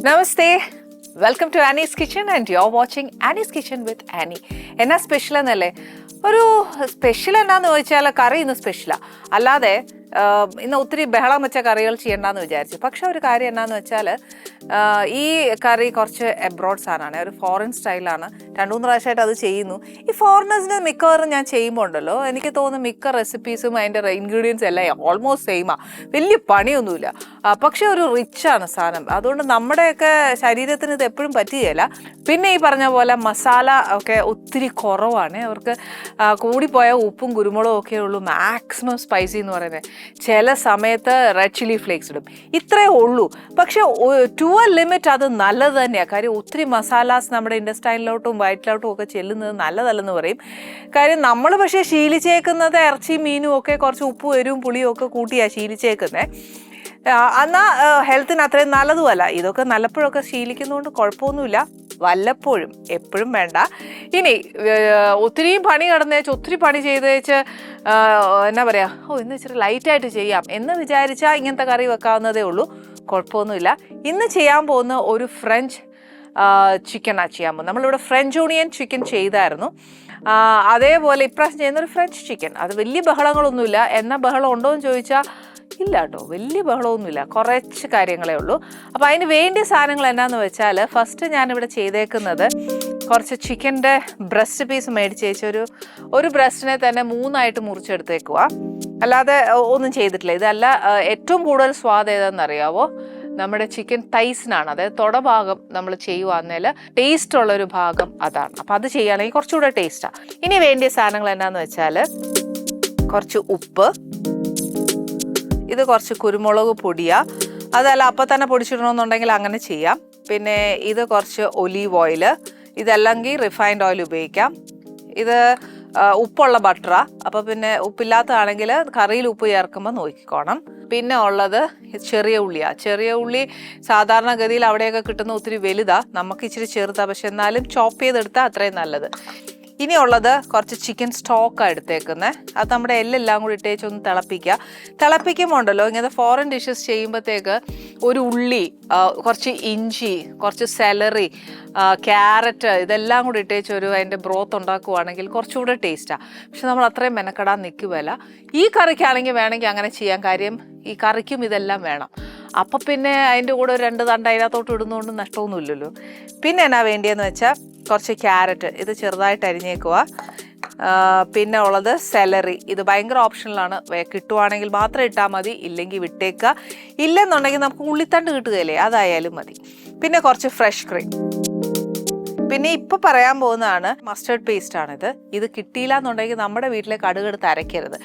Namaste. Welcome to Annie's Kitchen and you're watching Annie's Kitchen with Annie. എന്നാ special എന്നല്ലേ? ഒരു special എന്നാന്ന് ചോദിച്ചാൽ കറി ഇന്ന് സ്പെഷ്യലാണ്. അല്ലാതെ ഇന്ന് ഒത്തിരി ബഹളം വെച്ച കറികൾ ചെയ്യണ്ടെന്ന് വിചാരിച്ചു. പക്ഷെ ഒരു കാര്യം എന്നാന്ന് വെച്ചാൽ ഈ കറി കുറച്ച് എബ്രോഡ് സാധനമാണ്, ഒരു ഫോറിൻ സ്റ്റൈലാണ്. 2-3 പ്രാവശ്യമായിട്ട് അത് ചെയ്യുന്നു. ഈ ഫോറിനേഴ്സിന് മിക്കവാറും ഞാൻ ചെയ്യുമ്പോൾ ഉണ്ടല്ലോ, എനിക്ക് തോന്നുന്നു മിക്ക റെസിപ്പീസും അതിൻ്റെ ഇൻഗ്രീഡിയൻസ് എല്ലാം ഓൾമോസ്റ്റ് സെയിമാണ്, വലിയ പണിയൊന്നുമില്ല. പക്ഷെ ഒരു റിച്ചാണ് സാധനം. അതുകൊണ്ട് നമ്മുടെയൊക്കെ ശരീരത്തിന് ഇത് എപ്പോഴും പറ്റുകയില്ല. പിന്നെ ഈ പറഞ്ഞ പോലെ മസാല ഒക്കെ ഒത്തിരി കുറവാണ്. അവർക്ക് കൂടിപ്പോയ ഉപ്പും കുരുമുളകും ഒക്കെ ഉള്ളൂ, മാക്സിമം സ്പൈസി എന്ന് പറയുന്നത്. ചില സമയത്ത് റെഡ് ചില്ലി ഫ്ലേക്സ് ഇടും, ഇത്രയേ ഉള്ളൂ. പക്ഷെ ടു എ ലിമിറ്റ് അത് നല്ലത് തന്നെയാണ്. കാര്യം ഒത്തിരി മസാലാസ് നമ്മുടെ ഇൻഡസ്റ്റൈനിലോട്ടും വയറ്റിലോട്ടും ഒക്കെ ചെല്ലുന്നത് നല്ലതല്ലെന്ന് പറയും. കാര്യം നമ്മൾ പക്ഷേ ശീലിച്ചേക്കുന്നത് ഇറച്ചിയും മീനും ഒക്കെ കുറച്ച് ഉപ്പും എരിവും പുളിയും ഒക്കെ കൂട്ടിയാണ് ശീലിച്ചേക്കുന്നത്. എന്നാൽ ഹെൽത്തിന് അത്രയും നല്ലതുമല്ല. ഇതൊക്കെ നല്ലപ്പോഴൊക്കെ ശീലിക്കുന്നതുകൊണ്ട് കുഴപ്പമൊന്നുമില്ല, വല്ലപ്പോഴും, എപ്പോഴും വേണ്ട. ഇനി ഒത്തിരിയും പണി കിടന്നേച്ച് ഒത്തിരി പണി ചെയ്തേച്ച് എന്നാ പറയുക, ഇന്ന് ഇച്ചിരി ലൈറ്റായിട്ട് ചെയ്യാം എന്ന് വിചാരിച്ചാൽ ഇങ്ങനത്തെ കറി വെക്കാവുന്നതേ ഉള്ളൂ, കുഴപ്പമൊന്നുമില്ല. ഇന്ന് ചെയ്യാൻ പോകുന്ന ഒരു ഫ്രഞ്ച് ചിക്കനാണ് ചെയ്യാൻ പോകുന്നത്. നമ്മളിവിടെ ഫ്രഞ്ച് ഓണിയൻ ചിക്കൻ ചെയ്തായിരുന്നു. അതേപോലെ ഇപ്രാവശ്യം ചെയ്യുന്നൊരു ഫ്രഞ്ച് ചിക്കൻ. അത് വലിയ ബഹളങ്ങളൊന്നുമില്ല. എന്നാൽ ബഹളം ഉണ്ടോ എന്ന് ചോദിച്ചാൽ ഇല്ല കേട്ടോ, വലിയ ബഹളമൊന്നുമില്ല, കുറച്ച് കാര്യങ്ങളേ ഉള്ളൂ. അപ്പോൾ അതിന് വേണ്ടിയ സാധനങ്ങൾ എന്നാന്ന് വെച്ചാൽ, ഫസ്റ്റ് ഞാനിവിടെ ചെയ്തേക്കുന്നത് കുറച്ച് ചിക്കൻ്റെ ബ്രസ്റ്റ് പീസ് മേടിച്ചേച്ച് ഒരു ബ്രസ്റ്റിനെ തന്നെ 3ആയിട്ട് മുറിച്ചെടുത്തേക്കുക. അല്ലാതെ ഒന്നും ചെയ്തിട്ടില്ല. ഇതല്ല, ഏറ്റവും കൂടുതൽ സ്വാദ് ഏതാണെന്നറിയാവോ? നമ്മുടെ ചിക്കൻ തൈസിനാണ്. അതായത് തൊടഭാഗം നമ്മൾ ചെയ്യുവാന്നേൽ ടേസ്റ്റ് ഉള്ളൊരു ഭാഗം അതാണ്. അപ്പം അത് ചെയ്യുകയാണെങ്കിൽ കുറച്ചുകൂടെ ടേസ്റ്റാണ്. ഇനി വേണ്ടിയ സാധനങ്ങൾ എന്നാന്ന് വെച്ചാൽ, കുറച്ച് ഉപ്പ്, ഇത് കുറച്ച് കുരുമുളക് പൊടിയാണ്. അതല്ല അപ്പം തന്നെ പൊടിച്ചിടണമെന്നുണ്ടെങ്കിൽ അങ്ങനെ ചെയ്യാം. പിന്നെ ഇത് കുറച്ച് ഒലീവ് ഓയിൽ, ഇതല്ലെങ്കിൽ റിഫൈൻഡ് ഓയിൽ ഉപയോഗിക്കാം. ഇത് ഉപ്പുള്ള ബട്ടറാണ്. അപ്പോൾ പിന്നെ ഉപ്പില്ലാത്തതാണെങ്കിൽ കറിയിൽ ഉപ്പ് ചേർക്കുമ്പോൾ നോക്കിക്കോണം. പിന്നെ ഉള്ളത് ചെറിയ ഉള്ളിയാണ്. ചെറിയ ഉള്ളി സാധാരണഗതിയിൽ അവിടെയൊക്കെ കിട്ടുന്ന ഒത്തിരി വലുതാണ്, നമുക്ക് ഇച്ചിരി ചെറുതാണ്. പക്ഷെ എന്നാലും ചോപ്പ് ചെയ്തെടുത്താൽ അത്രയും നല്ലത്. ഇനിയുള്ളത് കുറച്ച് ചിക്കൻ സ്റ്റോക്കാണ് എടുത്തേക്കുന്നത്. അത് നമ്മുടെ എല്ലാം കൂടി ഇട്ടേച്ചൊന്ന് തിളപ്പിക്കുമ്പോൾ ഉണ്ടല്ലോ, ഇങ്ങനത്തെ ഫോറിൻ ഡിഷസ് ചെയ്യുമ്പോഴത്തേക്ക് ഒരു ഉള്ളി, കുറച്ച് ഇഞ്ചി, കുറച്ച് സെലറി, ക്യാരറ്റ്, ഇതെല്ലാം കൂടി ഇട്ടേച്ച് അതിൻ്റെ ബ്രോത്ത് ഉണ്ടാക്കുവാണെങ്കിൽ കുറച്ചുകൂടെ ടേസ്റ്റാണ്. പക്ഷെ നമ്മൾ അത്രയും മെനക്കെടാൻ നിൽക്കുകയല്ല. ഈ കറിക്കാണെങ്കിൽ വേണമെങ്കിൽ അങ്ങനെ ചെയ്യാൻ. കാര്യം ഈ കറിക്കും ഇതെല്ലാം വേണം. അപ്പം പിന്നെ അതിൻ്റെ കൂടെ 2 തണ്ട് അതിനകത്തോട്ട് ഇടുന്നതുകൊണ്ട് നഷ്ടമൊന്നുമില്ലല്ലോ. പിന്നെ എന്നാ വേണ്ടിയെന്ന് വെച്ചാൽ, കുറച്ച് ക്യാരറ്റ്, ഇത് ചെറുതായിട്ട് അരിഞ്ഞേക്കുക. പിന്നെ ഉള്ളത് സെലറി, ഇത് ഭയങ്കര ഓപ്ഷണലാണ്. കിട്ടുവാണെങ്കിൽ മാത്രം ഇട്ടാൽ മതി, ഇല്ലെങ്കിൽ വിട്ടേക്കുക. ഇല്ലെന്നുണ്ടെങ്കിൽ നമുക്ക് ഉള്ളിത്തണ്ട് കിട്ടുകയില്ലേ, അതായാലും മതി. പിന്നെ കുറച്ച് ഫ്രഷ് ക്രീം. പിന്നെ ഇപ്പോൾ പറയാൻ പോകുന്നതാണ് മസ്റ്റേർഡ് പേസ്റ്റാണിത്. ഇത് കിട്ടിയില്ല എന്നുണ്ടെങ്കിൽ നമ്മുടെ വീട്ടിലെ കടുകെടുത്ത് അരയ്ക്കരുത്.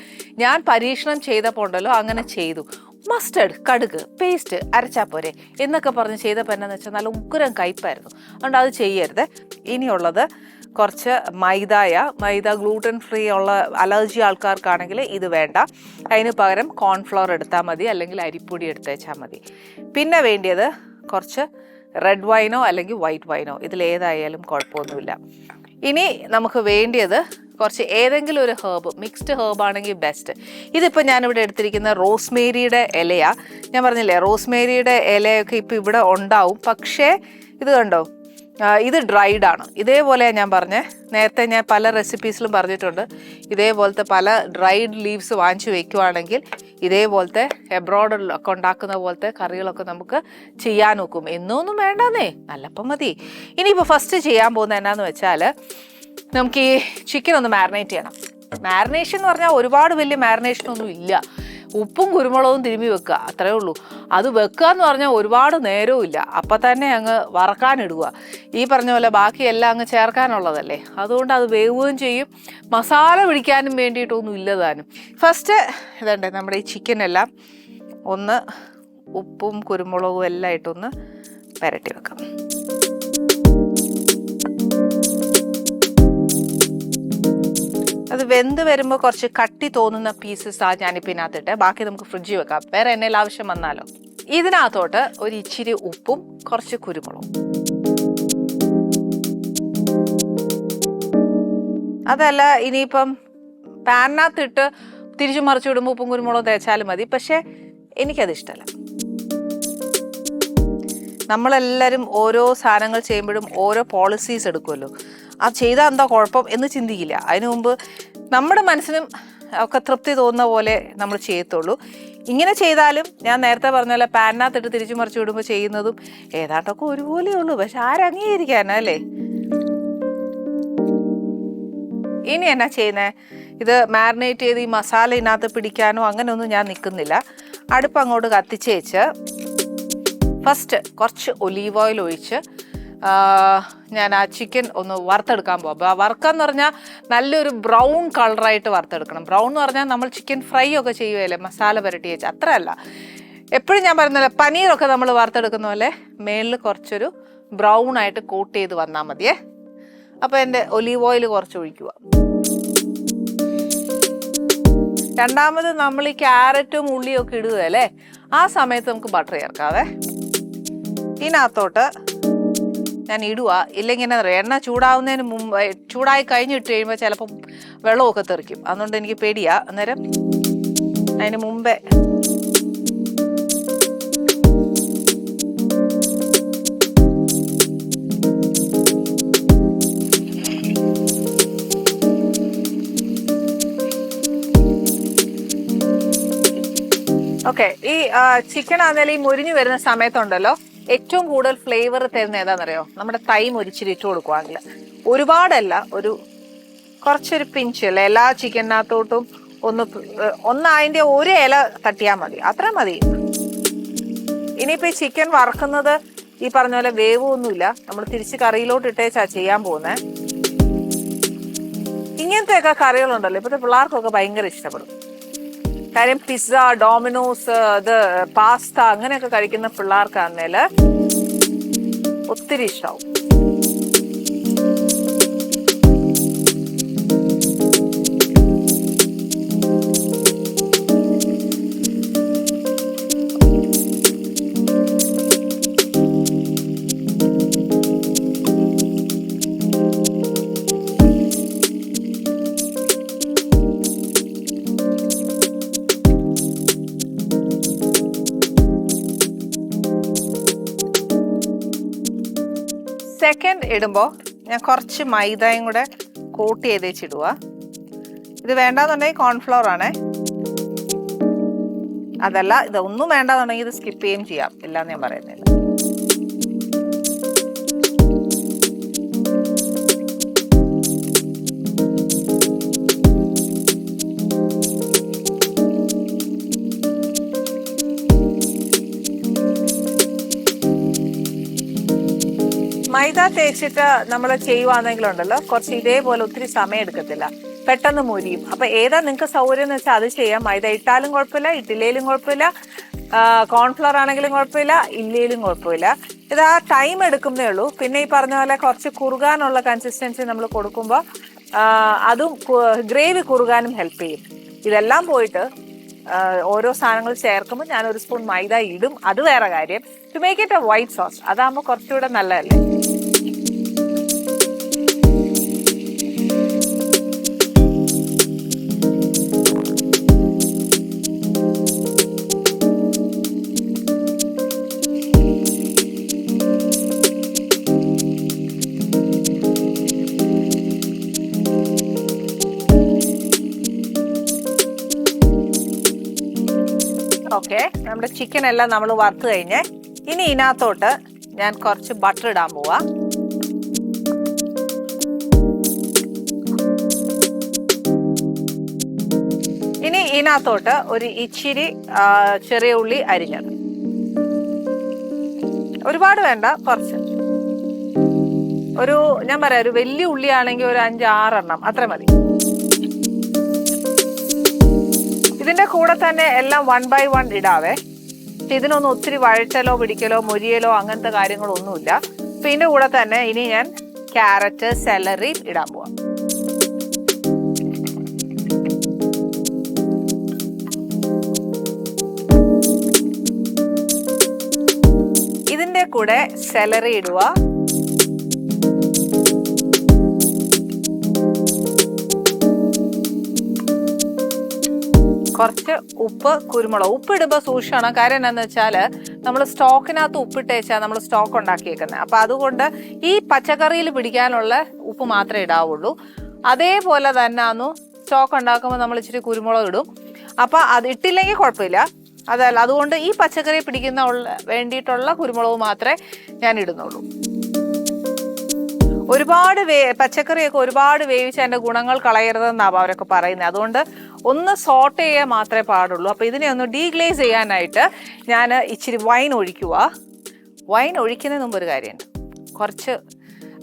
ഞാൻ പരീക്ഷണം ചെയ്തപ്പോൾ ഉണ്ടല്ലോ അങ്ങനെ ചെയ്തു. മസ്റ്റേർഡ് കടുക് പേസ്റ്റ് അരച്ചാൽ പോരെ എന്നൊക്കെ പറഞ്ഞ് ചെയ്തപ്പോൾ എന്നാന്ന് വെച്ചാൽ നല്ല ഉഗ്രം കയ്പായിരുന്നു. അതുകൊണ്ട് അത് ചെയ്യരുത്. ഇനിയുള്ളത് കുറച്ച് മൈദ ഗ്ലൂട്ടൻ ഫ്രീ ഉള്ള അലർജി ആൾക്കാർക്കാണെങ്കിൽ ഇത് വേണ്ട. അതിന് പകരം കോൺഫ്ലവർ എടുത്താൽ മതി, അല്ലെങ്കിൽ അരിപ്പൊടി എടുത്തേച്ചാൽ മതി. പിന്നെ വേണ്ടിയത് കുറച്ച് റെഡ് വൈനോ അല്ലെങ്കിൽ വൈറ്റ് വൈനോ, ഇതിലേതായാലും കുഴപ്പമൊന്നുമില്ല. ഇനി നമുക്ക് വേണ്ടിയത് കുറച്ച് ഏതെങ്കിലും ഒരു ഹേർബ്, മിക്സ്ഡ് ഹേർബാണെങ്കിൽ ബെസ്റ്റ്. ഇതിപ്പോൾ ഞാനിവിടെ എടുത്തിരിക്കുന്ന റോസ്മേരിയുടെ ഇലയാണ്. ഞാൻ പറഞ്ഞില്ലേ, റോസ്മേരിയുടെ ഇലയൊക്കെ ഇപ്പോൾ ഇവിടെ ഉണ്ടാവും. പക്ഷേ ഇത് കണ്ടോ, ഇത് ഡ്രൈഡ് ആണ്. ഇതേപോലെ ഞാൻ നേരത്തെ ഞാൻ പല റെസിപ്പീസിലും പറഞ്ഞിട്ടുണ്ട്. ഇതേപോലത്തെ പല ഡ്രൈഡ് ലീവ്സ് വാങ്ങിച്ചു വെക്കുവാണെങ്കിൽ ഇതേപോലത്തെ എബ്രോഡിലൊക്കെ ഉണ്ടാക്കുന്ന പോലത്തെ കറികളൊക്കെ നമുക്ക് ചെയ്യാൻ നോക്കും. എന്നൊന്നും വേണ്ടെന്നേ, നല്ലപ്പം മതി. ഇനിയിപ്പോൾ ഫസ്റ്റ് ചെയ്യാൻ പോകുന്നത് എന്നാന്ന് വെച്ചാൽ, നമുക്ക് ഈ ചിക്കൻ ഒന്ന് മാരിനേറ്റ് ചെയ്യണം. മാരിനേഷൻ എന്ന് പറഞ്ഞാൽ ഒരുപാട് വലിയ മാരിനേഷനൊന്നും ഇല്ല. ഉപ്പും കുരുമുളകും തിരുമ്മി വെക്കുക, അത്രേ ഉള്ളൂ. അത് വെക്കുക എന്ന് പറഞ്ഞാൽ ഒരുപാട് നേരവും ഇല്ല, അപ്പം തന്നെ അങ്ങ് വറക്കാനിടുക. ഈ പറഞ്ഞ പോലെ ബാക്കിയെല്ലാം അങ്ങ് ചേർക്കാനുള്ളതല്ലേ, അതുകൊണ്ട് അത് വേവുകയും ചെയ്യും. മസാല പിടിക്കാനും വേണ്ടിയിട്ടൊന്നും ഇല്ലതാനും. ഫസ്റ്റ് ഇതുണ്ട്, നമ്മുടെ ഈ ചിക്കനെല്ലാം ഒന്ന് ഉപ്പും കുരുമുളകും എല്ലാം ഇട്ടൊന്ന് പുരട്ടി വെക്കാം. അത് വെന്ത് വരുമ്പോൾ കുറച്ച് കട്ടി തോന്നുന്ന പീസസാണ് ഞാനിപ്പോൾ ഇതിനകത്തിട്ട്. ബാക്കി നമുക്ക് ഫ്രിഡ്ജിൽ വെക്കാം, വേറെ എന്തെങ്കിലും ആവശ്യം വന്നാലോ. ഇതിനകത്തോട്ട് ഒരു ഇച്ചിരി ഉപ്പും കുറച്ച് കുരുമുളകും, അതല്ല ഇനിയിപ്പം പാനിനകത്തിട്ട് തിരിച്ചു മറിച്ച് വിടുമ്പോൾ ഉപ്പും കുരുമുളകും തേച്ചാലും മതി. പക്ഷേ എനിക്കത് ഇഷ്ടമല്ല. നമ്മളെല്ലാവരും ഓരോ സാധനങ്ങൾ ചെയ്യുമ്പോഴും ഓരോ പോളിസീസ് എടുക്കുമല്ലോ. അത് ചെയ്താൽ എന്താ കുഴപ്പം എന്ന് ചിന്തിക്കില്ല. അതിനു മുമ്പ് നമ്മുടെ മനസ്സിനും ഒക്കെ തൃപ്തി തോന്നുന്ന പോലെ നമ്മൾ ചെയ്യത്തുള്ളൂ. ഇങ്ങനെ ചെയ്താലും ഞാൻ നേരത്തെ പറഞ്ഞ പോലെ പാനിനകത്തിട്ട് തിരിച്ചു മറിച്ച് വിടുമ്പോൾ ചെയ്യുന്നതും ഏതാണ്ടൊക്കെ ഒരുപോലെ ഉള്ളൂ. പക്ഷെ ആരംഗീകരിക്കാനോ അല്ലേ? ഇനി എന്നാ ചെയ്യുന്നത്? ഇത് മാരിനേറ്റ് ചെയ്ത് ഈ മസാല ഇതിനകത്ത് പിടിക്കാനോ അങ്ങനെയൊന്നും ഞാൻ നിൽക്കുന്നില്ല. അടുപ്പ് അങ്ങോട്ട് കത്തിച്ചേച്ച് ഫസ്റ്റ് കുറച്ച് ഒലീവ് ഓയിൽ ഒഴിച്ച് ഞാൻ ആ ചിക്കൻ ഒന്ന് വറുത്തെടുക്കാൻ പോകാം. വറുക്കാന്ന് പറഞ്ഞാൽ നല്ലൊരു ബ്രൗൺ കളറായിട്ട് വറുത്തെടുക്കണം. ബ്രൗൺ എന്ന് പറഞ്ഞാൽ നമ്മൾ ചിക്കൻ ഫ്രൈ ഒക്കെ ചെയ്യുകയല്ലേ, മസാല പുരട്ടി വെച്ച്, അത്രയല്ല. എപ്പോഴും ഞാൻ പറയുന്നില്ല, പനീറൊക്കെ നമ്മൾ വറുത്തെടുക്കുന്ന പോലെ മേളിൽ കുറച്ചൊരു ബ്രൗൺ ആയിട്ട് കോട്ട് ചെയ്ത് വന്നാൽ മതിയേ. അപ്പോൾ എൻ്റെ ഒലീവ് ഓയിൽ കുറച്ച് ഒഴിക്കുക. രണ്ടാമത് നമ്മൾ ഈ ക്യാരറ്റും ഉള്ളിയും ഒക്കെ ഇടുകയല്ലേ, ആ സമയത്ത് നമുക്ക് ബട്ടർ ചേർക്കാവേ. ഇതിനകത്തോട്ട് ഞാൻ ഇടുക. ഇല്ലെങ്കിൽ എന്നാ പറയുക, എണ്ണ ചൂടാവുന്നതിന് മുമ്പ്, ചൂടായി കഴിഞ്ഞിട്ട് കഴിയുമ്പോൾ ചിലപ്പം വെള്ളമൊക്കെ തെറിക്കും. അതുകൊണ്ട് എനിക്ക് പേടിയാ. അന്നേരം അതിന് മുമ്പേ ഓക്കെ. ഈ ചിക്കൻ ആണെങ്കിലും ഈ മുരിഞ്ഞു വരുന്ന സമയത്തുണ്ടല്ലോ, ഏറ്റവും കൂടുതൽ ഫ്ലേവർ തരുന്ന ഏതാണെന്നറിയോ? നമ്മുടെ തൈം ഒരിച്ചിരി ഇട്ട് കൊടുക്കുവാണെങ്കിൽ. ഒരുപാടല്ല, കുറച്ചൊരു പിഞ്ച് അല്ലേ, എല്ലാ ചിക്കനകത്തോട്ടും ഒന്ന് അതിൻ്റെ ഒരു ഇല തട്ടിയാൽ മതി, അത്ര മതി. ഇനിയിപ്പോൾ ഈ ചിക്കൻ വറക്കുന്നത് ഈ പറഞ്ഞ പോലെ വേവൊന്നുമില്ല, നമ്മൾ തിരിച്ച് കറിയിലോട്ട് ഇട്ടേച്ചാ ചെയ്യാൻ പോകുന്നത്. ഇങ്ങനത്തെയൊക്കെ കറികളുണ്ടല്ലോ ഇപ്പോഴത്തെ പിള്ളേർക്കൊക്കെ ഭയങ്കര ഇഷ്ടപ്പെടും. കാര്യം പിസ്സ, ഡോമിനോസ്, പാസ്ത അങ്ങനെയൊക്കെ കഴിക്കുന്ന പിള്ളേർക്കാണെങ്കിൽ ഒത്തിരി ഇഷ്ടമാവും. സെക്കൻഡ് ഇടുമ്പോൾ ഞാൻ കുറച്ച് മൈദയും കൂടെ കോട്ട് ചെയ്ത് വെച്ചിടുക. ഇത് വേണ്ടാന്നുണ്ടെങ്കിൽ കോൺഫ്ലവർ ആണേ, അതല്ല ഇതൊന്നും വേണ്ടാന്നുണ്ടെങ്കിൽ ഇത് സ്കിപ്പ് ചെയ്യുകയും ചെയ്യാം, ഇല്ലാന്ന് ഞാൻ പറയുന്നില്ല. മൈദ തേച്ചിട്ട് നമ്മൾ ചെയ്യുവാണെങ്കിലുണ്ടല്ലോ, കുറച്ച് ഇതേപോലെ ഒത്തിരി സമയം എടുക്കത്തില്ല, പെട്ടെന്ന് മുരിയും. അപ്പൊ ഏതാ നിങ്ങൾക്ക് സൗകര്യം എന്ന് വെച്ചാൽ അത് ചെയ്യാം. മൈദ ഇട്ടാലും കുഴപ്പമില്ല, ഇട്ടില്ലേലും കുഴപ്പമില്ല, കോൺഫ്ലവർ ആണെങ്കിലും കുഴപ്പമില്ല, ഇല്ലേലും കുഴപ്പമില്ല. ഇത് ആ ടൈം എടുക്കുന്നേ ഉള്ളൂ. പിന്നെ ഈ പറഞ്ഞ പോലെ കുറച്ച് കുറുകാനുള്ള കൺസിസ്റ്റൻസി നമ്മൾ കൊടുക്കുമ്പോൾ അതും ഗ്രേവി കുറുകാനും ഹെൽപ്പ് ചെയ്യും. ഇതെല്ലാം പോയിട്ട് ഓരോ സാധനങ്ങൾ ചേർക്കുമ്പോൾ ഞാൻ ഒരു സ്പൂൺ മൈദ ഇടും, അത് വേറെ കാര്യം. To make it a white sauce, അതാകുമ്പോൾ കുറച്ചുകൂടെ നല്ലതല്ലേ. ഓക്കെ, നമ്മുടെ ചിക്കൻ എല്ലാം നമ്മൾ വറുത്ത് കഴിഞ്ഞ് ഇനി ഇതിനകത്തോട്ട് ഞാൻ കുറച്ച് ബട്ടർ ഇടാൻ പോവാ. ഇനി ഇതിനകത്തോട്ട് ഒരു ഇച്ചിരി ചെറിയ ഉള്ളി അരിഞ്ഞത്, ഒരുപാട് വേണ്ട, കുറച്ച്. ഞാൻ പറയാം, ഒരു വലിയ ഉള്ളിയാണെങ്കിൽ ഒരു 5-6 എണ്ണം അത്ര മതി. ഇതിന്റെ കൂടെ തന്നെ എല്ലാം 1 by 1 ഇടാവേ. ഇതിനൊന്നും ഒത്തിരി വഴറ്റലോ പിടിക്കലോ മൊരിയലോ അങ്ങനത്തെ കാര്യങ്ങളൊന്നുമില്ല. അപ്പൊ ഇതിന്റെ കൂടെ തന്നെ ഇനി ഞാൻ ക്യാരറ്റ്, സെലറി ഇടാൻ പോവാം. ഇതിന്റെ കൂടെ സെലറി ഇടുക, കുറച്ച് ഉപ്പ്, കുരുമുളക്. ഉപ്പ് ഇടുമ്പോൾ സൂക്ഷിക്കണം, കാര്യം എന്താണെന്ന് വെച്ചാൽ നമ്മൾ സ്റ്റോക്കിനകത്ത് ഉപ്പിട്ടേച്ചാൽ നമ്മൾ സ്റ്റോക്ക് ഉണ്ടാക്കിയേക്കുന്നത്. അപ്പം അതുകൊണ്ട് ഈ പച്ചക്കറിയിൽ പിടിക്കാനുള്ള ഉപ്പ് മാത്രമേ ഇടാവുള്ളൂ. അതേപോലെ തന്നെയാന്നു സ്റ്റോക്ക് ഉണ്ടാക്കുമ്പോൾ നമ്മൾ ഇച്ചിരി കുരുമുളക് ഇടും. അപ്പം അത് ഇട്ടില്ലെങ്കിൽ കുഴപ്പമില്ല. അതല്ല, അതുകൊണ്ട് ഈ പച്ചക്കറി പിടിക്കുന്ന വേണ്ടിയിട്ടുള്ള കുരുമുളക് മാത്രമേ ഞാൻ ഇടുന്നുള്ളൂ. ഒരുപാട് പച്ചക്കറിയൊക്കെ ഒരുപാട് വേവിച്ച് അതിൻ്റെ ഗുണങ്ങൾ കളയരുതെന്നാണ് അവരൊക്കെ പറയുന്നത്. അതുകൊണ്ട് ഒന്ന് സോട്ട് ചെയ്യാൻ മാത്രമേ പാടുള്ളൂ. അപ്പോൾ ഇതിനെ ഒന്ന് ഡീഗ്ലേസ് ചെയ്യാനായിട്ട് ഞാൻ ഇച്ചിരി വൈൻ ഒഴിക്കുക. വൈൻ ഒഴിക്കുന്നതിന് മുമ്പ് ഒരു കാര്യമുണ്ട്, കുറച്ച്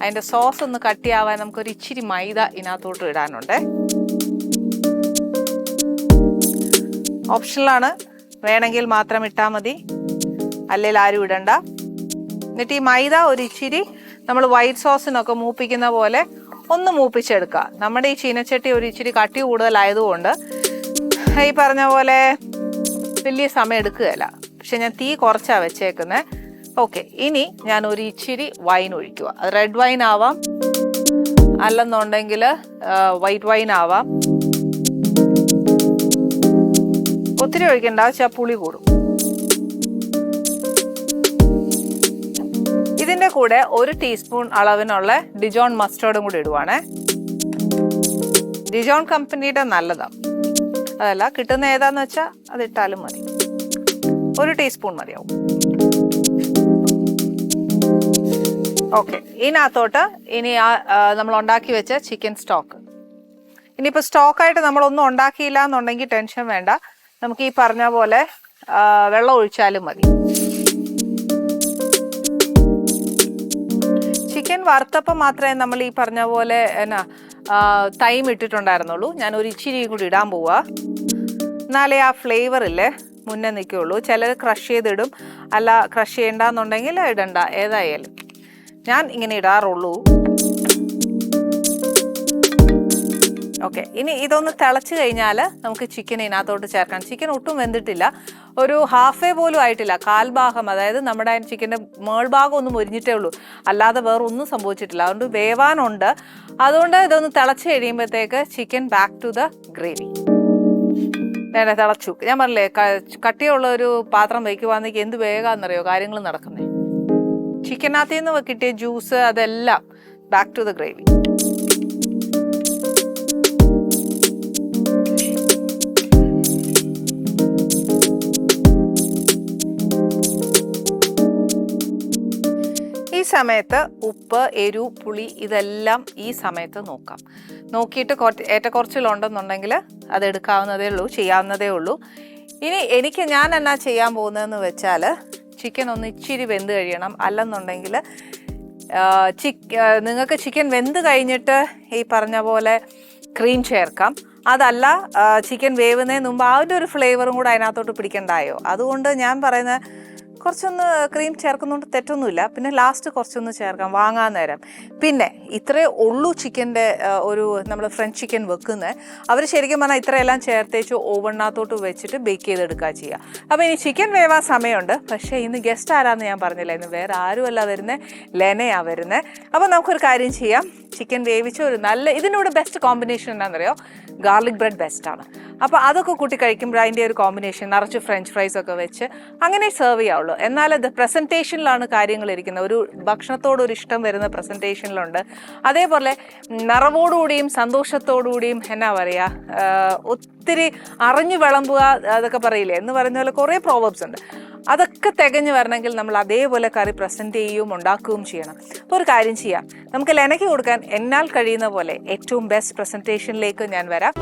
അതിൻ്റെ സോസ് ഒന്ന് കട്ടിയാവാൻ നമുക്കൊരു ഇച്ചിരി മൈദ ഇതിനകത്തോട്ട് ഇടാനുണ്ട്. ഓപ്ഷനിലാണ്, വേണമെങ്കിൽ മാത്രം ഇട്ടാൽ മതി, അല്ലെങ്കിൽ ആരും ഇടണ്ട. എന്നിട്ട് ഈ മൈദ ഒരു ഇച്ചിരി നമ്മൾ വൈറ്റ് സോസിനൊക്കെ മൂപ്പിക്കുന്ന പോലെ ഒന്ന് മൂപ്പിച്ചെടുക്കുക. നമ്മുടെ ഈ ചീനച്ചട്ടി ഒരു ഇച്ചിരി കട്ടി കൂടുതലായതുകൊണ്ട് ഈ പറഞ്ഞ പോലെ വലിയ സമയം എടുക്കുകയല്ല. പക്ഷെ ഞാൻ തീ കുറച്ചാണ് വെച്ചേക്കുന്നത്. ഓക്കെ, ഇനി ഞാൻ ഒരു ഇച്ചിരി വൈൻ ഒഴിക്കുക. അത് റെഡ് വൈൻ ആവാം, അല്ലെന്നുണ്ടെങ്കിൽ വൈറ്റ് വൈൻ ആവാം. ഒത്തിരി ഒഴിക്കണ്ട, വെച്ചാൽ പുളി കൂടും. ഇതിൻ്റെ കൂടെ 1 ടീസ്പൂൺ അളവിനുള്ള ഡിജോൺ മസ്റ്റേർഡും കൂടി ഇടുവാണേ. ഡിജോൺ കമ്പനിയുടെ നല്ലതാണ്. അതല്ല, കിട്ടുന്ന ഏതാന്ന് വെച്ചാൽ അതിട്ടാലും മതി. 1 ടീസ്പൂൺ മതിയാവും. ഓക്കെ, ഇതിനകത്തോട്ട് ഇനി നമ്മൾ ഉണ്ടാക്കി വെച്ച ചിക്കൻ സ്റ്റോക്ക്. ഇനിയിപ്പോൾ സ്റ്റോക്കായിട്ട് നമ്മളൊന്നും ഉണ്ടാക്കിയില്ല എന്നുണ്ടെങ്കിൽ ടെൻഷൻ വേണ്ട. നമുക്ക് ഈ പറഞ്ഞ പോലെ വെള്ളം ഒഴിച്ചാലും മതി. ചിക്കൻ വറുത്തപ്പം മാത്രമേ നമ്മൾ ഈ പറഞ്ഞ പോലെ തൈം ഇട്ടിട്ടുണ്ടായിരുന്നുള്ളൂ. ഞാൻ ഒരു ഇച്ചിരി കൂടി ഇടാൻ പോവുക. എന്നാലേ ആ ഫ്ലേവറില്ലേ മുന്നേ നിൽക്കുകയുള്ളൂ. ചിലർ ക്രഷ് ചെയ്തിടും, അല്ല ക്രഷ് ചെയ്യണ്ടെന്നുണ്ടെങ്കിൽ ഇടണ്ട, ഏതായാലും ഞാൻ ഇങ്ങനെ ഇടാറുള്ളൂ. ഓക്കെ, ഇനി ഇതൊന്ന് തിളച്ച് കഴിഞ്ഞാൽ നമുക്ക് ചിക്കൻ ഇതിനകത്തോട്ട് ചേർക്കാം. ചിക്കൻ ഒട്ടും വെന്തിട്ടില്ല, ഒരു ഹാഫേ പോലും ആയിട്ടില്ല, കാൽഭാഗം. അതായത് നമ്മുടെ ചിക്കൻ്റെ മേൾഭാഗം ഒന്നും മുരിഞ്ഞിട്ടേ ഉള്ളൂ, അല്ലാതെ വേറെ ഒന്നും സംഭവിച്ചിട്ടില്ല. അതുകൊണ്ട് വേവാനുണ്ട്. അതുകൊണ്ട് ഇതൊന്ന് തിളച്ച് കഴിയുമ്പോഴത്തേക്ക് chicken back to the gravy. ഞാൻ തിളച്ചു, ഞാൻ പറഞ്ഞില്ലേ കട്ടിയുള്ള ഒരു പാത്രം വയ്ക്കുവാണെങ്കിൽ എന്ത് വേഗമാണെന്നറിയോ കാര്യങ്ങൾ നടക്കുന്നത്. ചിക്കനകത്ത് നിന്ന് കിട്ടിയ ജ്യൂസ് അതെല്ലാം ബാക്ക് ടു ദ ഗ്രേവി. ഈ സമയത്ത് ഉപ്പ്, എരിവ്, പുളി ഇതെല്ലാം ഈ സമയത്ത് നോക്കാം. നോക്കിയിട്ട് ഏറ്റക്കുറച്ചിലുണ്ടെന്നുണ്ടെങ്കിൽ അത് എടുക്കാവുന്നതേ ഉള്ളൂ, ചെയ്യാവുന്നതേ ഉള്ളൂ. ഇനി ഞാൻ എന്നാ ചെയ്യാൻ പോകുന്നതെന്ന് വെച്ചാൽ ചിക്കൻ ഒന്ന് ഇച്ചിരി വെന്ത് കഴിയണം. അല്ലെന്നുണ്ടെങ്കിൽ നിങ്ങൾക്ക് ചിക്കൻ വെന്ത് കഴിഞ്ഞിട്ട് ഈ പറഞ്ഞ പോലെ ക്രീം ചേർക്കാം. അതല്ല, ചിക്കൻ വേവുന്നതിന് മുമ്പ് ആ ഒരു ഫ്ലേവറും കൂടെ അതിനകത്തോട്ട് പിടിക്കണ്ടായോ. അതുകൊണ്ട് ഞാൻ പറയുന്നത് കുറച്ചൊന്ന് ക്രീം ചേർക്കുന്നതുകൊണ്ട് തെറ്റൊന്നുമില്ല. പിന്നെ ലാസ്റ്റ് കുറച്ചൊന്ന് ചേർക്കാം വാങ്ങാൻ നേരം. പിന്നെ ഇത്രയേ ഉള്ളൂ ചിക്കൻ്റെ ഒരു നമ്മൾ ഫ്രഞ്ച് ചിക്കൻ വെക്കുന്നത്. അവർ ശരിക്കും പറഞ്ഞാൽ ഇത്രയെല്ലാം ചേർത്തേച്ച് ഓവണിനകത്തോട്ട് വെച്ചിട്ട് ബേക്ക് ചെയ്തെടുക്കുക ചെയ്യുക. അപ്പോൾ ഇനി ചിക്കൻ വേവാൻ സമയമുണ്ട്. പക്ഷേ ഇന്ന് ഗസ്റ്റ് ആരാന്ന് ഞാൻ പറഞ്ഞില്ല, ഇന്ന് വേറെ ആരുമല്ല വരുന്നത്, ലെനയാണ് വരുന്നത്. അപ്പോൾ നമുക്കൊരു കാര്യം ചെയ്യാം, ചിക്കൻ വേവിച്ച് ഒരു നല്ല ഇതിനോട് ബെസ്റ്റ് കോമ്പിനേഷൻ എന്താണെന്നറിയോ, ഗാർലിക് ബ്രെഡ് ബെസ്റ്റാണ്. അപ്പോൾ അതൊക്കെ കൂട്ടി കഴിക്കുമ്പോൾ അതിൻ്റെ ഒരു കോമ്പിനേഷൻ നിറച്ച് ഫ്രഞ്ച് ഫ്രൈസ് ഒക്കെ വെച്ച് അങ്ങനെ സെർവ് ചെയ്യാവുള്ളൂ. എന്നാൽ അത് പ്രസൻറ്റേഷനിലാണ് കാര്യങ്ങൾ ഇരിക്കുന്നത്. ഒരു ഭക്ഷണത്തോടൊരു ഇഷ്ടം വരുന്ന പ്രസൻറ്റേഷനിലുണ്ട്. അതേപോലെ നിറവോടുകൂടിയും സന്തോഷത്തോടുകൂടിയും എന്നാ പറയുക, ഒത്തിരി അറിഞ്ഞു വിളമ്പുക അതൊക്കെ പറയില്ലേ എന്ന് പറയുന്ന പോലെ കുറേ പ്രോവർബ്സ് ഉണ്ട്. അതൊക്കെ തികഞ്ഞു വരണമെങ്കിൽ നമ്മൾ അതേപോലെ കറി പ്രസൻറ്റ് ചെയ്യുകയും ഉണ്ടാക്കുകയും ചെയ്യണം. അപ്പോൾ ഒരു കാര്യം ചെയ്യാം, നമുക്ക് ലെനയ്ക്ക് കൊടുക്കാൻ എന്നാൽ കഴിയുന്ന പോലെ ഏറ്റവും ബെസ്റ്റ് പ്രസൻറ്റേഷനിലേക്ക് ഞാൻ വരാം.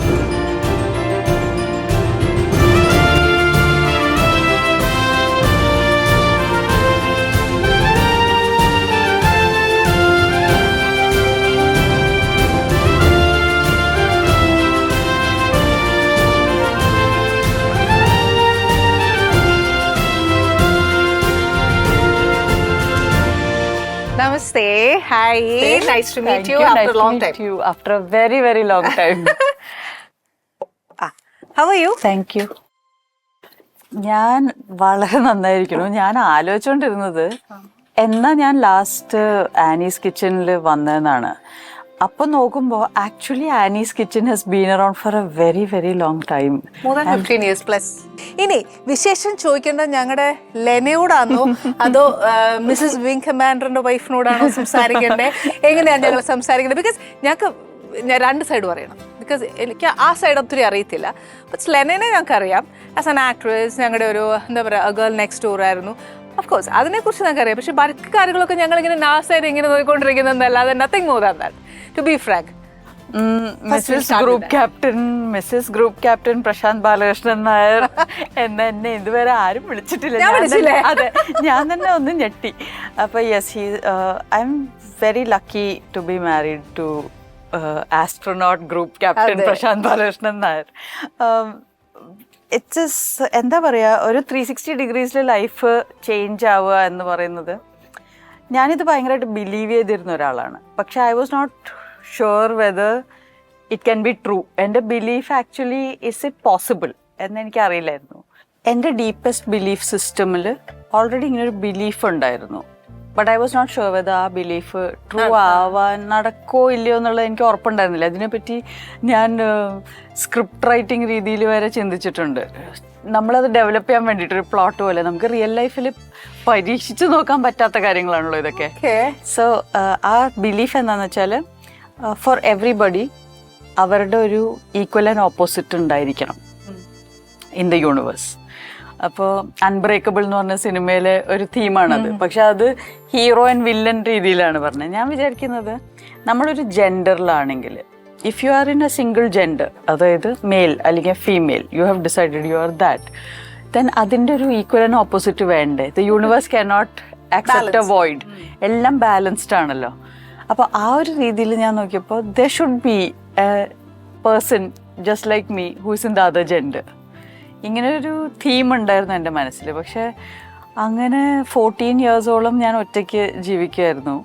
Namaste. Hi. Nice to meet you after a long time. You after a very, very long time. How are you? Thank you. ഞാൻ വളരെ നന്നായിരിക്കുന്നു. ഞാൻ ആലോചിച്ചുകൊണ്ടിരുന്നത് എന്നാ ഞാൻ ലാസ്റ്റ് ആനീസ് കിച്ചണിൽ വന്നതെന്നാണ്. അപ്പൊ നോക്കുമ്പോ actually Annie's kitchen has been around for a very very long time. More than 15 years plus. ഇനി വിശേഷം ചോദിക്കേണ്ടത് ഞങ്ങളുടെ ലെനയോടാണോ അതോ മിസ്സസ് വിങ് കമാൻഡറിന്റെ വൈഫിനോടാണോ സംസാരിക്കേണ്ടത്? എങ്ങനെയാണ് ഞങ്ങൾ സംസാരിക്കേണ്ടത്? ബിക്കോസ് ഞങ്ങൾക്ക് ഞാൻ രണ്ട് സൈഡ് പറയണം. ബിക്കോസ് എനിക്ക് ആ സൈഡ് ഒത്തിരി അറിയത്തില്ല. ബട്ട് ലെനനെ ഞങ്ങൾക്കറിയാം ആസ് ആൻ ആക്ട്രസ്. ഞങ്ങളുടെ ഒരു എന്താ പറയുക ഗേൾ നെക്സ്റ്റ് ഡോർ ആയിരുന്നു. ഓഫ് കോഴ്സ് അതിനെക്കുറിച്ച് ഞങ്ങൾക്കറിയാം. പക്ഷെ ബാക്കി കാര്യങ്ങളൊക്കെ ഞങ്ങളിങ്ങനെ ആ സൈഡ് ഇങ്ങനെ നോക്കിക്കൊണ്ടിരിക്കുന്നതല്ലാതെ nothing more than that, to be frank. Mrs group captain Prashant Balakrishnan Nair എന്നെ ഇതുവരെ ആരും വിളിച്ചിട്ടില്ല. അതെ, ഞാൻ തന്നെ ഒന്ന് ഞെട്ടി. അപ്പൊ yes, I am very lucky to be married to astronaut group captain Prashant Balakrishnan Nair. It's എന്താ പറയുക, ഒരു 360 ഡിഗ്രീസിൽ ലൈഫ് ചേഞ്ച് ആവുക എന്ന് പറയുന്നത്, ഞാനിത് ഭയങ്കരമായിട്ട് ബിലീവ് ചെയ്തിരുന്ന ഒരാളാണ്. പക്ഷെ I was not sure whether it can be true. എൻ്റെ belief actually is it possible എന്ന് എനിക്കറിയില്ലായിരുന്നു. എൻ്റെ ഡീപ്പസ്റ്റ് ബിലീഫ് സിസ്റ്റമിൽ ഓൾറെഡി ഇങ്ങനൊരു ബിലീഫ് ഉണ്ടായിരുന്നു. But I was not sure whether ആ ബിലീഫ് ട്രൂ ആവാൻ നടക്കോ ഇല്ലയോ എന്നുള്ളത് എനിക്ക് ഉറപ്പുണ്ടായിരുന്നില്ല. അതിനെപ്പറ്റി ഞാൻ സ്ക്രിപ്റ്റ് റൈറ്റിംഗ് രീതിയിൽ വരെ ചിന്തിച്ചിട്ടുണ്ട്. നമ്മളത് ഡെവലപ്പ് ചെയ്യാൻ വേണ്ടിയിട്ട് ഒരു പ്ലോട്ട് പോലെ നമുക്ക് റിയൽ ലൈഫിൽ പരീക്ഷിച്ച് നോക്കാൻ പറ്റാത്ത കാര്യങ്ങളാണല്ലോ ഇതൊക്കെ. സോ ആ ബിലീഫ് എന്താണെന്ന് വെച്ചാൽ ഫോർ എവ്രിബഡി അവരുടെ ഒരു ഈക്വൽ ആൻഡ് ഓപ്പോസിറ്റ് ഉണ്ടായിരിക്കണം ഇൻ ദ യൂണിവേഴ്സ്. അപ്പോൾ അൺബ്രേക്കബിൾ എന്ന് പറഞ്ഞ സിനിമയിലെ ഒരു തീമാണത്. പക്ഷെ അത് ഹീറോ ആൻഡ് വില്ലൻ രീതിയിലാണ് പറഞ്ഞത്. ഞാൻ വിചാരിക്കുന്നത് നമ്മളൊരു ജെൻഡറിലാണെങ്കിൽ, if you are in a single gender, അതായത് മെയിൽ അല്ലെങ്കിൽ female, you have decided you are that, then അതിൻ്റെ ഒരു ഈക്വൽ ആൻഡ് ഓപ്പോസിറ്റ് വേണ്ടേ? The universe can not accept a void. എല്ലാം ബാലൻസ്ഡ് ആണല്ലോ. അപ്പോൾ ആ ഒരു രീതിയിൽ ഞാൻ നോക്കിയപ്പോൾ there should be a person just like me who is in the other gender. ഇങ്ങനെ ഒരു തീം ഉണ്ടായിരുന്നു എൻ്റെ മനസ്സിൽ. പക്ഷെ അങ്ങനെ 14 ഇയേഴ്സോളം ഞാൻ ഒറ്റയ്ക്ക് ജീവിക്കുമായിരുന്നു.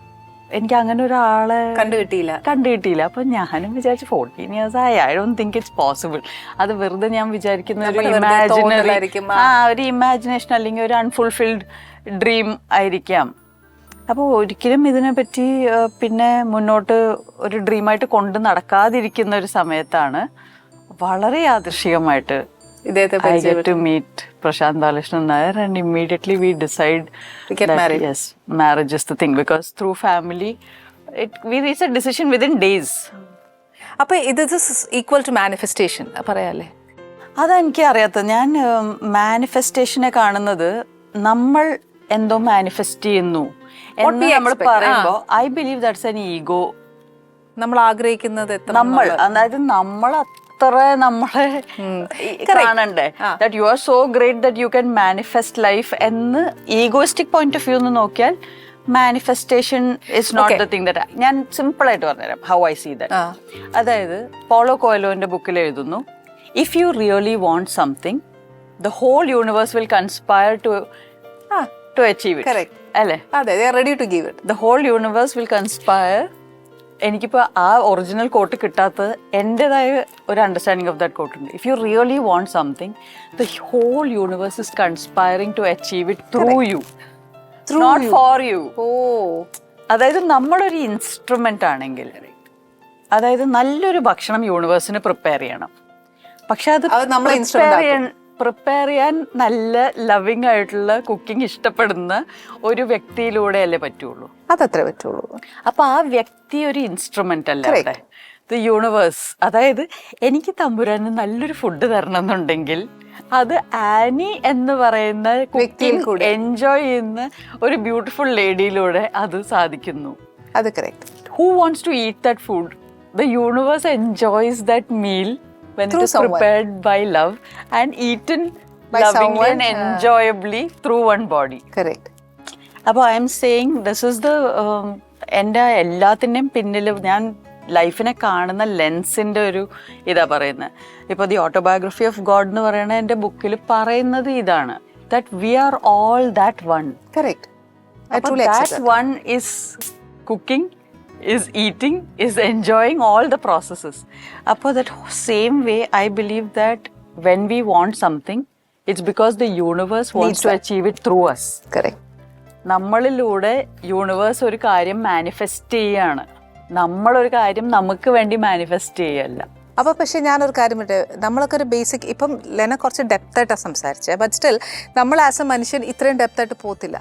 എനിക്ക് അങ്ങനെ ഒരാളെ കണ്ടുകിട്ടിയില്ല. അപ്പം ഞാനും വിചാരിച്ചു 14 ഇയേഴ്സ് ആയി, I don't think it's possible. അത് വെറുതെ ഞാൻ വിചാരിക്കുന്ന ഒരു ഒരു ഇമാജിനേഷൻ അല്ലെങ്കിൽ ഒരു അൺഫുൾഫിൽഡ് ഡ്രീം ആയിരിക്കാം. അപ്പോൾ ഒരിക്കലും ഇതിനെപ്പറ്റി പിന്നെ മുന്നോട്ട് ഒരു ഡ്രീമായിട്ട് കൊണ്ട് നടക്കാതിരിക്കുന്ന ഒരു സമയത്താണ് വളരെ യാദൃശ്ചികമായിട്ട് I get to meet Prashant Balkrishnan Nair, and immediately we decide to get married. Yes, marriage is the thing, because through family we reach a decision within days. അപ്പോൾ ഇത് ഈക്വൽ ടു മാനിഫെസ്റ്റേഷൻ പറയാല്ലേ? അതെനിക്ക് അറിയാത്ത. ഞാൻ മാനിഫെസ്റ്റേഷനെ കാണുന്നത് നമ്മൾ എന്തോ manifest ചെയ്യുന്നു എന്ന് നമ്മൾ പറയുമ്പോൾ I believe that's an ego. നമ്മൾ ആഗ്രഹിക്കുന്നത് നമ്മൾ, അതായത് നമ്മൾ നമ്മളെ കാണണ്ടേ, that you are so great that you can manifest life എന്ന് ഈഗോയിസ്റ്റിക് പോയിന്റ് ഓഫ് വ്യൂ എന്ന് നോക്കിയാൽ manifestation is not the thing that. ഞാൻ സിമ്പിൾ ആയിട്ട് പറഞ്ഞുതരാം ഹൗ ഐ സീ ദാറ്റ്. അതായത് പോളോ കോയലോന്റെ ബുക്കിൽ എഴുതുന്നു, if you really want something the whole universe will conspire to achieve it. അല്ലേ? Ready to give it. The whole universe will conspire. എനിക്കിപ്പോൾ ആ ഒറിജിനൽ കോട്ട് കിട്ടാത്തത് എൻ്റെതായ ഒരു അണ്ടർസ്റ്റാൻഡിങ് ഓഫ് ദാറ്റ് കോട്ട് ഉണ്ട്. If you really want something the whole universe is conspiring to achieve it through you, not for you. അതായത് നമ്മളൊരു instrument ആണെങ്കിൽ, അതായത് നല്ലൊരു ഭക്ഷണം യൂണിവേഴ്സിന് പ്രിപ്പയർ ചെയ്യണം. പക്ഷെ അത് പ്രിപ്പയർ ചെയ്യാൻ നല്ല ലവിങ് ആയിട്ടുള്ള കുക്കിംഗ് ഇഷ്ടപ്പെടുന്ന ഒരു വ്യക്തിയിലൂടെ പറ്റുള്ളൂ. അതത്രേ പറ്റുള്ളൂ. അപ്പൊ ആ വ്യക്തി ഒരു ഇൻസ്ട്രുമെന്റ് അല്ലേ ദ യൂണിവേഴ്സ്. അതായത് എനിക്ക് തമ്പുരാന് നല്ലൊരു ഫുഡ് തരണം എന്നുണ്ടെങ്കിൽ അത് ആനി എന്ന് പറയുന്ന കുക്കിംഗ് എൻജോയ് ചെയ്യുന്ന ഒരു ബ്യൂട്ടിഫുൾ ലേഡിയിലൂടെ അത് സാധിക്കുന്നു. അത് correct. Who wants to eat that food? The universe enjoys that meal when it is prepared by love and eaten lovingly and enjoyably through one body. Correct. അപ്പോൾ I M saying this is the എൻ്റെ എല്ലാത്തിൻ്റെയും പിന്നിൽ ഞാൻ ലൈഫിനെ കാണുന്ന ലെൻസിൻ്റെ ഒരു ഇതാ പറയുന്നത്. ഇപ്പോൾ ദി ഓട്ടോബയോഗ്രഫി ഓഫ് ഗോഡ് എന്ന് പറയുന്ന എൻ്റെ ബുക്കിൽ പറയുന്നത് ഇതാണ്, that we are all that one. Correct. That one is cooking, is eating, is enjoying all the processes. Appo that same way I believe that when we want something, it's because the universe wants to achieve it through us. Correct. നമ്മളിലൂടെ universe ഒരു കാര്യം manifest ചെയ്യാണ്. നമ്മളൊരു കാര്യം നമുക്ക് വേണ്ടി manifest ചെയ്യല്ല. അപ്പോൾ പക്ഷേ ഞാനൊരു കാര്യം നമ്മളൊക്കെ ഒരു ബേസിക് ഇപ്പം ലെന കുറച്ച് ഡെപ്തായിട്ടാണ് സംസാരിച്ചത്, ബട്ട് സ്റ്റിൽ നമ്മൾ ആസ് എ മനുഷ്യൻ ഇത്രയും ഡെപ്തായിട്ട് പോകത്തില്ല.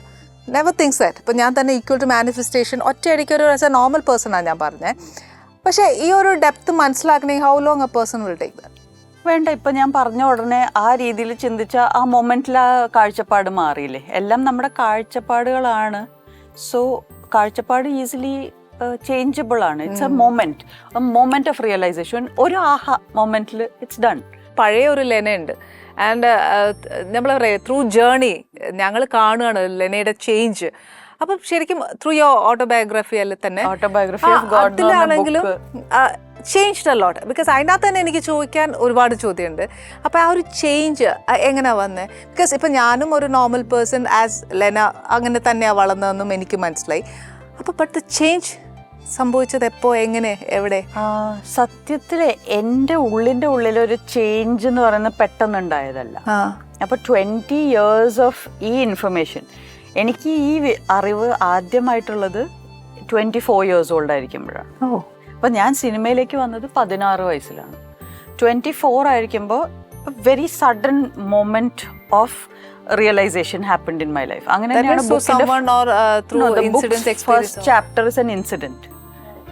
Never things that. ഇപ്പം ഞാൻ തന്നെ ഈക്വൽ ടു മാനിഫെസ്റ്റേഷൻ ഒറ്റയടിക്ക് ഒരു ആസ് എ നോർമൽ പേഴ്സണാണ് ഞാൻ പറഞ്ഞത്. പക്ഷേ ഈ ഒരു ഡെപ്ത് മനസ്സിലാക്കണമെങ്കിൽ how long A person will take that? വേണ്ട, ഇപ്പം ഞാൻ പറഞ്ഞ ഉടനെ ആ രീതിയിൽ ചിന്തിച്ച ആ മൊമെന്റിൽ ആ കാഴ്ചപ്പാട് മാറിയില്ലേ. എല്ലാം നമ്മുടെ കാഴ്ചപ്പാടുകളാണ്. സോ കാഴ്ചപ്പാട് ഈസിലി ചേഞ്ചബിൾ ആണ്. It's a moment of realisation. ഒരു ആഹാ മൊമെന്റിൽ ഇറ്റ്സ് ഡൺ. പഴയ ഒരു ലെനയുണ്ട്. ആൻഡ് നമ്മൾ പറയാം ത്രൂ ജേർണി ഞങ്ങൾ കാണുകയാണ് ലെനയുടെ ചേഞ്ച്. അപ്പം ശരിക്കും ത്രൂ യുവർ ഓട്ടോബയോഗ്രഫി അല്ലെ തന്നെ അതിലാണെങ്കിലും ചേഞ്ച്ഡ് അ ലോട്ട്. ബിക്കോസ് അതിനകത്ത് തന്നെ എനിക്ക് ചോദിക്കാൻ ഒരുപാട് ചോദ്യമുണ്ട്. അപ്പോൾ ആ ഒരു ചേഞ്ച് എങ്ങനെയാണ് വന്നത്? ബിക്കോസ് ഇപ്പം ഞാനും ഒരു നോർമൽ പേഴ്സൺ ആസ് ലെന അങ്ങനെ തന്നെയാണ് വളർന്നതെന്നും എനിക്ക് മനസ്സിലായി. അപ്പോൾ ബട്ട് ദ ചേഞ്ച് സംഭവിച്ചത് എപ്പോ, എങ്ങനെ, എവിടെ? സത്യത്തിൽ എൻ്റെ ഉള്ളിലൊരു ചേഞ്ച് എന്ന് പറയുന്നത് പെട്ടെന്നുണ്ടായതല്ല. അപ്പോൾ 20 years ഓഫ് ഈ ഇൻഫർമേഷൻ, എനിക്ക് ഈ അറിവ് ആദ്യമായിട്ടുള്ളത് 24 years ഓൾഡ് ആയിരിക്കുമ്പോഴാണ്. അപ്പം ഞാൻ സിനിമയിലേക്ക് വന്നത് 16 വയസ്സിലാണ്. 24 ആയിരിക്കുമ്പോൾ very sudden moment of realization happened in my life. അങ്ങനെയാണ് first chapter is an incident.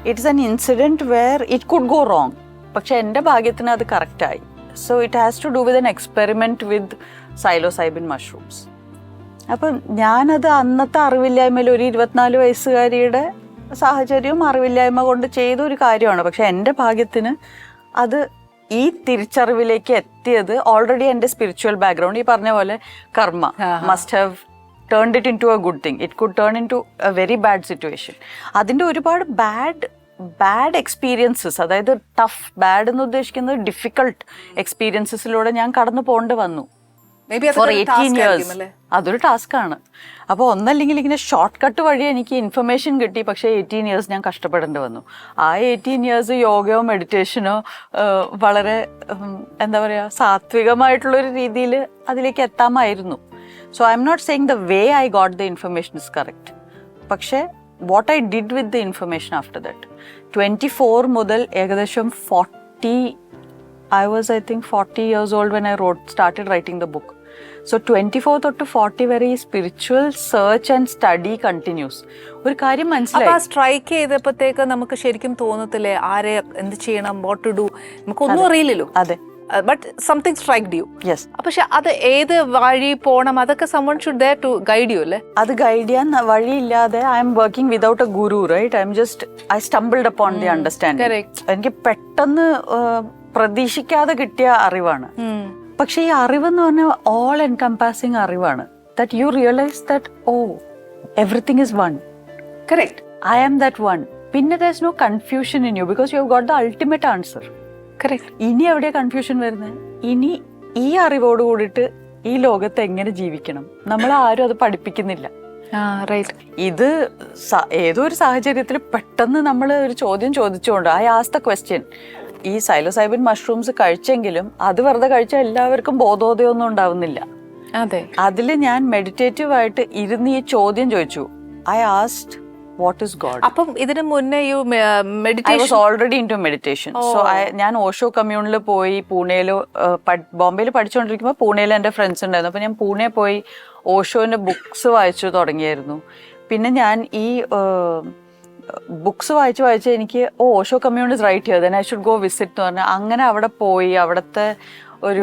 It is an incident where it could go wrong. പക്ഷെ എൻ്റെ ഭാഗ്യത്തിന് അത് കറക്റ്റായി. So it has to do with an experiment with psilocybin mushrooms. അപ്പം ഞാനത് അന്നത്തെ അറിവില്ലായ്മയിൽ ഒരു 24 വയസ്സുകാരിയുടെ സാഹചര്യവും അറിവില്ലായ്മ കൊണ്ട് ചെയ്ത ഒരു കാര്യമാണ്. പക്ഷെ എൻ്റെ ഭാഗ്യത്തിന് അത് ഈ തിരിച്ചറിവിലേക്ക് എത്തിയത് ഓൾറെഡി എൻ്റെ സ്പിരിച്വൽ ബാക്ക്ഗ്രൗണ്ട്, ഈ പറഞ്ഞ പോലെ karma must have turned it into a good thing. It could turn into a very bad situation. അതിൻ്റെ ഒരുപാട് ബാഡ് എക്സ്പീരിയൻസസ്, അതായത് ടഫ്, ബാഡ് എന്ന് ഉദ്ദേശിക്കുന്നത് ഡിഫിക്കൾട്ട് എക്സ്പീരിയൻസസിലൂടെ ഞാൻ കടന്നു പോകേണ്ടി വന്നു. For 18 years. അതൊരു ടാസ്ക്കാണ്. അപ്പോൾ ഒന്നല്ലെങ്കിൽ ഇങ്ങനെ ഷോർട്ട് കട്ട് വഴി എനിക്ക് ഇൻഫർമേഷൻ കിട്ടി, പക്ഷേ 18 years ഞാൻ കഷ്ടപ്പെടേണ്ടി വന്നു. ആ 18 years യോഗയോ മെഡിറ്റേഷനോ വളരെ എന്താ പറയുക സാത്വികമായിട്ടുള്ളൊരു രീതിയിൽ അതിലേക്ക് എത്താമായിരുന്നു. So I'm not saying the way I got the information is correct. പക്ഷേ what I did with the information after that, 24 മുതൽ ഏകദേശം 40, I was I think 40 years old when I started writing the book. So 24 തൊട്ട് 40 വരെ ഈ spiritual search and study continuous. ഒരു കാര്യം മനസ്സിലായി, strike ചെയ്തപ്പോഴത്തേക്ക് നമുക്ക് ശരിക്കും തോന്നത്തില്ലേ ആരെ എന്ത് ചെയ്യണം, വാട്ട് ടു ഡു, നമുക്കൊന്നും അറിയില്ലല്ലോ. അതെ, ബട്ട് സംതിങ് സ്ട്രൈക്ഡ് യു. യെസ്. പക്ഷെ അത് ഏത് വഴി പോകണം അതൊക്കെ someone should there to guide you അല്ലേ? അത് ഗൈഡ് ചെയ്യാൻ വഴിയില്ലാതെ I'm working without a guru, right? I stumbled upon the understanding. എനിക്ക് പെട്ടെന്ന് പ്രതീക്ഷിക്കാതെ കിട്ടിയ അറിവാണ്. പക്ഷെ ഈ അറിവെന്ന് പറഞ്ഞാൽ ഓൾ എൻകംപാസിങ് അറിവാണ്. That you realise that everything is one. Correct. I am that one. പിന്നെ there is no confusion in you because you have got the ultimate answer. Correct. ഇനി എവിടെയാ കൺഫ്യൂഷൻ വരുന്നത്? ഇനി ഈ അറിവോട് കൂടിയിട്ട് ഈ ലോകത്ത് എങ്ങനെ ജീവിക്കണം നമ്മൾ ആരും അത് പഠിപ്പിക്കുന്നില്ല. ഇത് ഏതോ ഒരു സാഹചര്യത്തിൽ പെട്ടെന്ന് നമ്മൾ ഒരു ചോദ്യം ചോദിച്ചുകൊണ്ട് ഐ ആസ്ക്ഡ് ദ ക്വസ്റ്റ്യൻ. ഈ സൈലോസൈബിൻ മഷ്റൂംസ് കഴിച്ചെങ്കിലും അത് വെറുതെ കഴിച്ചാൽ എല്ലാവർക്കും ബോധോദയമൊന്നും ഉണ്ടാവുന്നില്ല. അതെ. അതിൽ ഞാൻ മെഡിറ്റേറ്റീവ് ആയിട്ട് ഇരുന്ന് ഈ ചോദ്യം ചോദിച്ചു. I asked what is God. അപ്പം ഇതിനു മുന്നേ I was already into meditation. So ഞാൻ ഓഷോ കമ്മ്യൂണിൽ പോയി, പൂനെയിൽ ബോംബെയിൽ പഠിച്ചുകൊണ്ടിരിക്കുമ്പോൾ പൂനെയിൽ എൻ്റെ ഫ്രണ്ട്സ് ഉണ്ടായിരുന്നു. അപ്പോൾ ഞാൻ പൂനെ പോയി ഓഷോൻ്റെ ബുക്സ് വായിച്ചു തുടങ്ങിയായിരുന്നു. പിന്നെ ഞാൻ ഈ ബുക്സ് വായിച്ച് എനിക്ക് ഓഷോ കമ്മ്യൂണിസ് റൈറ്റ് ചെയ്ത് then I should go visit എന്ന് പറഞ്ഞാൽ അങ്ങനെ അവിടെ പോയി അവിടുത്തെ ഒരു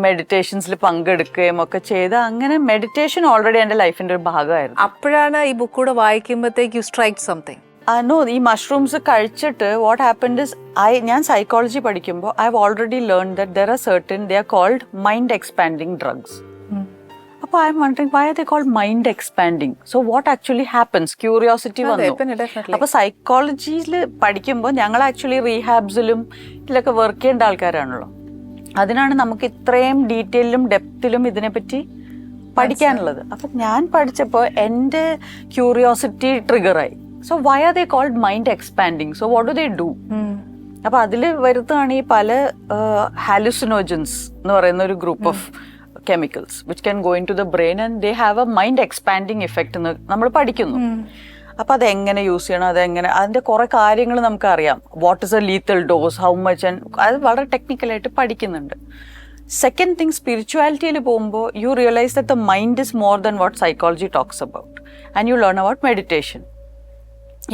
മെഡിറ്റേഷൻസിൽ പങ്കെടുക്കുകയും ഒക്കെ ചെയ്ത് അങ്ങനെ മെഡിറ്റേഷൻ ഓൾറെഡി എൻ്റെ ലൈഫിൻ്റെ ഒരു ഭാഗമായിരുന്നു. അപ്പോഴാണ് ഈ ബുക്ക് കൂടെ വായിക്കുമ്പോഴത്തേക്ക് യു സ്ട്രൈക്ക് സംതിങ്. നോ, ഈ മഷ്റൂംസ് കഴിച്ചിട്ട് വാട്ട് ഹാപ്പൻഡ് ഇസ് ഞാൻ സൈക്കോളജി പഠിക്കുമ്പോൾ I have already learn that there are certain they are called mind expanding drugs. അപ്പോൾ I'm wondering why are they called mind expanding. So what actually happens? Curiosity വന്നു. അപ്പോൾ സൈക്കോളജിയിൽ പഠിക്കുമ്പോൾ ഞങ്ങൾ actually റീഹാബ്സിലും ഇതിലൊക്കെ work ചെയ്യേണ്ട ആൾക്കാരാണല്ലോ. അതിനാണ് നമുക്ക് ഇത്രയും ഡീറ്റെയിലും ഡെപ്തിലും ഇതിനെപ്പറ്റി പഠിക്കാനുള്ളത്. അപ്പം ഞാൻ പഠിച്ചപ്പോൾ എൻ്റെ ക്യൂരിയോസിറ്റി ട്രിഗറായി. So why are they called mind expanding? So what do they do? അപ്പോൾ അതിൽ വരുന്നതാണ് ഈ പല ഹാലുസിനോജൻസ് എന്ന് പറയുന്ന ഒരു group of chemicals which can go into the brain and they have a mind expanding effect എന്ന് നമ്മൾ പഠിക്കുന്നു. അപ്പോൾ അതെങ്ങനെ യൂസ് ചെയ്യണം, അതെങ്ങനെ, അതിൻ്റെ കുറേ കാര്യങ്ങൾ നമുക്കറിയാം. What is a lethal dose, how much, and അത് വളരെ ടെക്നിക്കലായിട്ട് പഠിക്കുന്നുണ്ട്. സെക്കൻഡ് തിങ്, സ്പിരിച്വാലിറ്റിയിൽ പോകുമ്പോൾ you realise that the mind is more than what psychology talks about and you learn about meditation.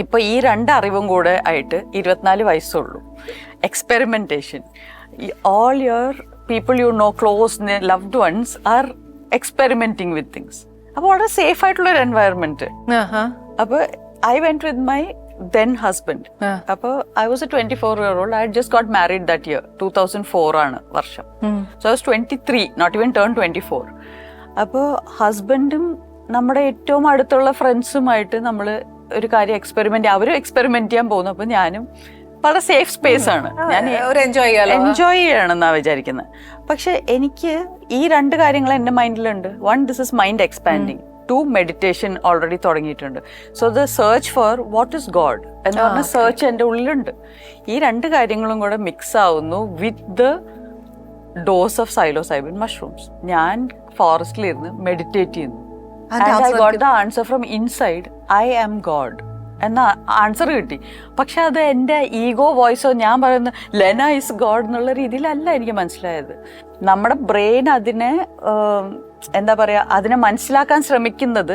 ഇപ്പോൾ ഈ 2 അറിവും കൂടെ ആയിട്ട് 24 വയസ്സുള്ളൂ. Experimentation, all your people you know, close loved ones are experimenting with things. അപ്പോൾ വളരെ സേഫ് ആയിട്ടുള്ളൊരു environment. അപ്പോൾ I went with my then husband. അപ്പോൾ I was a 24-year-old. I had just got married that year. 2004 ആണ് വർഷം. So I was 23, not even turned 24. അപ്പോൾ ഹസ്ബൻഡും നമ്മുടെ ഏറ്റവും അടുത്തുള്ള ഫ്രണ്ട്സുമായിട്ട് നമ്മൾ ഒരു കാര്യം അവരും എക്സ്പെരിമെന്റ് ചെയ്യാൻ പോകുന്നു. അപ്പോൾ ഞാനും വളരെ സേഫ് സ്പേസ് ആണ്, ഞാൻ എൻജോയ് ചെയ്യണമെന്നാ വിചാരിക്കുന്നത്. പക്ഷെ എനിക്ക് ഈ 2 കാര്യങ്ങൾ എൻ്റെ മൈൻഡിലുണ്ട്. 1, this is mind expanding. 2, meditation already തുടങ്ങിയിട്ടുണ്ട്. So the search for what is God എന്ന് പറഞ്ഞ സെർച്ച് എൻ്റെ ഉള്ളിലുണ്ട്. ഈ 2 കാര്യങ്ങളും കൂടെ മിക്സ് ആവുന്നു with the dose of psilocybin mushrooms. ഞാൻ ഫോറസ്റ്റിലിരുന്ന് മെഡിറ്റേറ്റ് ചെയ്യുന്നു. And I got the answer from inside, I am God എന്ന ആൻസർ കിട്ടി. പക്ഷെ അത് എൻ്റെ ഈഗോ വോയിസോ ഞാൻ പറയുന്ന ലെന ഇസ് ഗോഡ് എന്നുള്ള രീതിയിലല്ല എനിക്ക് മനസ്സിലായത്. നമ്മുടെ ബ്രെയിൻ അതിനെ എന്താ പറയുക, അതിനെ മനസ്സിലാക്കാൻ ശ്രമിക്കുന്നത്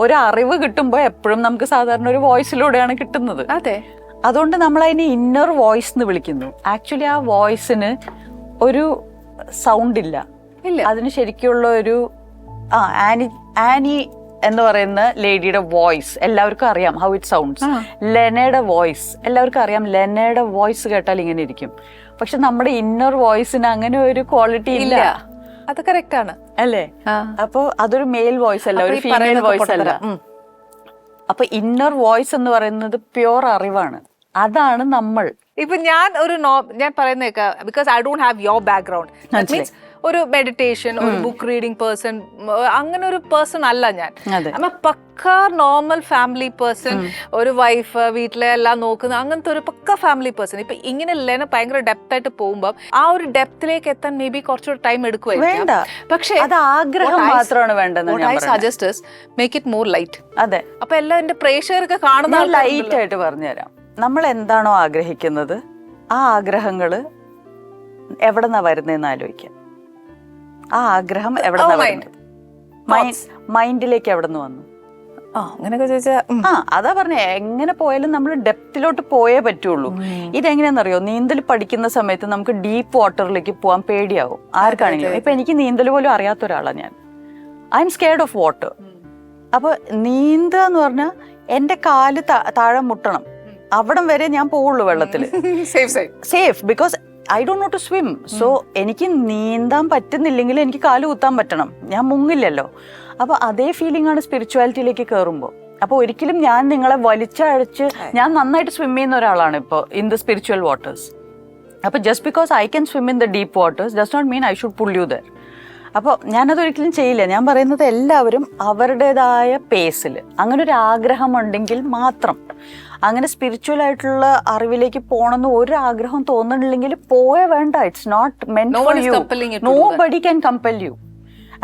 ഒരു അറിവ് കിട്ടുമ്പോൾ എപ്പോഴും നമുക്ക് സാധാരണ ഒരു വോയിസിലൂടെയാണ് കിട്ടുന്നത്. അതെ, അതുകൊണ്ട് നമ്മൾ അതിനെ ഇന്നർ വോയിസ് എന്ന് വിളിക്കുന്നു. ആക്ച്വലി ആ വോയിസിന് ഒരു സൗണ്ട് ഇല്ല. അതിന് ശരിക്കുള്ള ഒരു ആനി എന്ന് പറയുന്ന ലേഡിയുടെ വോയിസ് എല്ലാവർക്കും അറിയാം, ഹൗ ഇറ്റ് സൗണ്ട്സ്. ലെനയുടെ വോയിസ് എല്ലാവർക്കും അറിയാം, ലെനയുടെ വോയിസ് കേട്ടാൽ ഇങ്ങനെ ഇരിക്കും. പക്ഷെ നമ്മുടെ ഇന്നർ വോയിസിന് അങ്ങനെ ഒരു ക്വാളിറ്റി ഇല്ല. അത് കറക്റ്റ് ആണ് അല്ലേ? അപ്പൊ അതൊരു മെയിൽ വോയിസ് അല്ല, ഒരു ഫീമെയിൽ വോയിസ് അല്ല. അപ്പൊ ഇന്നർ വോയിസ് എന്ന് പറയുന്നത് പ്യുവർ അറിവാണ്. അതാണ് നമ്മൾ. ഇപ്പൊ ഞാൻ പറയുന്നേക്ക, because I don't have your background, means ഒരു മെഡിറ്റേഷൻ, ഒരു ബുക്ക് റീഡിംഗ് പേഴ്സൺ, അങ്ങനെ ഒരു പേഴ്സൺ അല്ല ഞാൻ. പക്ക നോർമൽ ഫാമിലി പേഴ്സൺ, ഒരു വൈഫ്, വീട്ടിലെ എല്ലാം നോക്കുന്ന അങ്ങനത്തെ ഒരു പക്ക ഫാമിലി പേഴ്സൺ. ഇപ്പൊ ഇങ്ങനെ ലെന ഭയങ്കര ഡെപ്ത് ആയിട്ട് പോകുമ്പോൾ ആ ഒരു ഡെപ്തിലേക്ക് എത്താൻ മേ ബി കുറച്ചുകൂടി ടൈം എടുക്കുമായിരിക്കും. പക്ഷേ ആഗ്രഹം മാത്രമാണ് വേണ്ടത്. I suggest make it more light. അതെ, അപ്പൊ എല്ലാം എന്റെ പ്രേക്ഷകർക്ക് കാണുന്ന ലൈറ്റ് ആയിട്ട് പറഞ്ഞുതരാം. നമ്മൾ എന്താണോ ആഗ്രഹിക്കുന്നത് ആ ആഗ്രഹങ്ങള് എവിടെന്നാ വരുന്നതെന്ന് ആലോചിക്കാം. ആ ആഗ്രഹം എവിടെന്നാ വരുന്നത്? മൈൻഡിലേക്ക് എവിടെ നിന്ന് വന്നു? അങ്ങനെയൊക്കെ ചോദിച്ചാ അതാ പറഞ്ഞ, എങ്ങനെ പോയാലും നമ്മൾ ഡെപ്തിലോട്ട് പോയേ പറ്റുള്ളൂ. ഇതെങ്ങനെയാണെന്നറിയോ, നീന്തൽ പഠിക്കുന്ന സമയത്ത് നമുക്ക് ഡീപ്പ് വാട്ടറിലേക്ക് പോകാൻ പേടിയാവും ആർക്കാണെങ്കിലും. ഇപ്പൊ എനിക്ക് നീന്തൽ പോലും അറിയാത്ത ഒരാളാണ് ഞാൻ. I M scared of water. അപ്പൊ നീന്തുക എന്ന് പറഞ്ഞാൽ എന്റെ കാല് താഴെ മുട്ടണം, അവിടം വരെ ഞാൻ പോവുള്ളൂ വെള്ളത്തിൽ. Safe, because I don't know to swim. So എനിക്ക് നീന്താൻ പറ്റുന്നില്ലെങ്കിൽ എനിക്ക് കാല് കുത്താൻ പറ്റണം, ഞാൻ മുങ്ങില്ലല്ലോ. അപ്പൊ അതേ ഫീലിംഗ് ആണ് സ്പിരിച്വാലിറ്റിയിലേക്ക് കയറുമ്പോൾ. അപ്പൊ ഒരിക്കലും ഞാൻ നിങ്ങളെ വലിച്ചഴച്ച്, ഞാൻ നന്നായിട്ട് സ്വിം ചെയ്യുന്ന ഒരാളാണ് ഇപ്പോൾ ഇൻ ദ സ്പിരിച്വൽ വാട്ടേഴ്സ്. അപ്പൊ just because I can swim in the deep waters does not mean I should pull you there. അപ്പോൾ ഞാനതൊരിക്കലും ചെയ്യില്ല. ഞാൻ പറയുന്നത് എല്ലാവരും അവരുടേതായ പേസിൽ, അങ്ങനെ ഒരു ആഗ്രഹം ഉണ്ടെങ്കിൽ മാത്രം. അങ്ങനെ സ്പിരിച്വൽ ആയിട്ടുള്ള അറിവിലേക്ക് പോകണമെന്ന് ഒരു ആഗ്രഹം തോന്നുന്നില്ലെങ്കിൽ പോയേ വേണ്ട. It's not meant for you. Nobody can compel you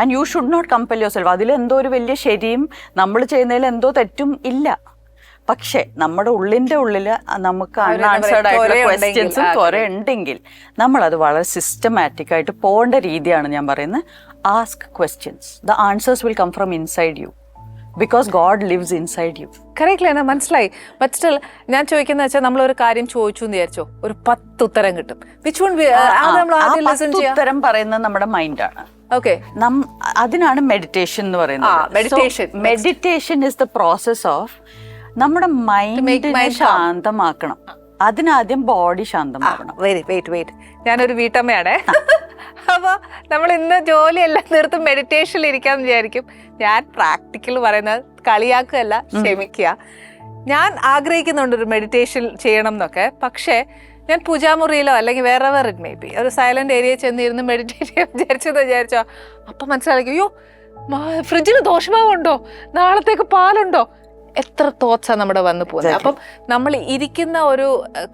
and you should not compel yourself. അതിലെന്തോ ഒരു വലിയ ശരിയും നമ്മൾ ചെയ്യുന്നതിൽ എന്തോ തെറ്റും ഇല്ല. പക്ഷെ നമ്മുടെ ഉള്ളിൽ നമുക്ക് അൺആൻസേർഡ് ആയിട്ടുള്ള ക്വസ്റ്റ്യൻസും കുറെ ഉണ്ടെങ്കിൽ നമ്മളത് വളരെ സിസ്റ്റമാറ്റിക് ആയിട്ട് പോകേണ്ട രീതിയാണ് ഞാൻ പറയുന്നത്. Ask questions, the answers will come from inside you, because God lives inside you. Correctly ആണ്, മനസ്സിലായി. ബട്ട് സ്റ്റിൽ ഞാൻ ചോദിക്കുന്ന വെച്ചാൽ, നമ്മളൊരു കാര്യം ചോദിച്ചു എന്ന് വിചാരിച്ചോ, ഒരു 10 ഉത്തരം കിട്ടും. വിച്ച് വൺ ഉത്തരം പറയുന്നത് നമ്മുടെ മൈൻഡാണ്. ഓക്കെ, അതിനാണ് മെഡിറ്റേഷൻ എന്ന് പറയുന്നത്. Meditation is the process of നമ്മുടെ മൈൻഡിനെ ശാന്തമാക്കണം. അതിനാദ്യം ബോഡി ശാന്തമാക്കണം. വെയിറ്റ് ഞാനൊരു വീട്ടമ്മയാണേ. അപ്പൊ നമ്മൾ ഇന്ന് ജോലിയെല്ലാം തീർത്ത് മെഡിറ്റേഷനിൽ ഇരിക്കാന്ന് വിചാരിക്കും. ഞാൻ പ്രാക്ടിക്കൽ പറയുന്നത് കളിയാക്കുകയല്ല, ക്ഷമിക്കുക. ഞാൻ ആഗ്രഹിക്കുന്നുണ്ട് ഒരു മെഡിറ്റേഷൻ ചെയ്യണം എന്നൊക്കെ. പക്ഷേ ഞാൻ പൂജാമുറിയിലോ അല്ലെങ്കിൽ വേറെ ഇറ്റ് മേ ബി ഒരു സൈലന്റ് ഏരിയ ചെന്നിരുന്ന് മെഡിറ്റേറ്റ് ചെയ്യാൻ വിചാരിച്ചോ, അപ്പൊ മനസ്സിലാക്കി, അയ്യോ ഫ്രിഡ്ജിൽ ദോശമാവുണ്ടോ, നാളത്തേക്ക് പാലുണ്ടോ, എത്ര തോട്ട്സാണ് നമ്മുടെ വന്നു പോകുന്നത്. അപ്പം നമ്മൾ ഇരിക്കുന്ന ഒരു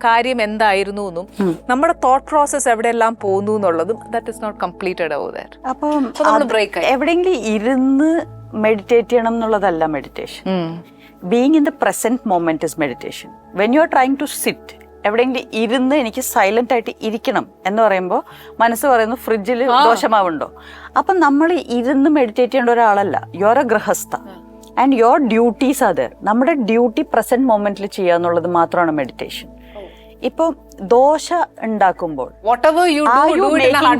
കാര്യം എന്തായിരുന്നു എന്നും നമ്മുടെ തോട്ട് പ്രോസസ് എവിടെയെല്ലാം പോകുന്നു എന്നുള്ളതും that is not completed over that. അപ്പം എവിടെയെങ്കിലും ഇരുന്ന് മെഡിറ്റേറ്റ് ചെയ്യണം എന്നുള്ളതല്ല meditation. Being in the present moment is meditation. When you are trying to sit, എവിടെയെങ്കിലും ഇരുന്ന് എനിക്ക് സൈലന്റ് ആയിട്ട് ഇരിക്കണം എന്ന് പറയുമ്പോൾ മനസ്സ് പറയുന്നു ഫ്രിഡ്ജിൽ ദോശമാവുണ്ടോ. അപ്പം നമ്മൾ ഇരുന്ന് മെഡിറ്റേറ്റ് ചെയ്യേണ്ട ഒരാളല്ല. You are a grihastha and your duties are there. നമ്മുടെ ഡ്യൂട്ടി പ്രസന്റ് മൊമെന്റിൽ ചെയ്യുക എന്നുള്ളത് മാത്രമാണ് മെഡിറ്റേഷൻ. ഇപ്പൊ ദോശ ഉണ്ടാക്കുമ്പോൾ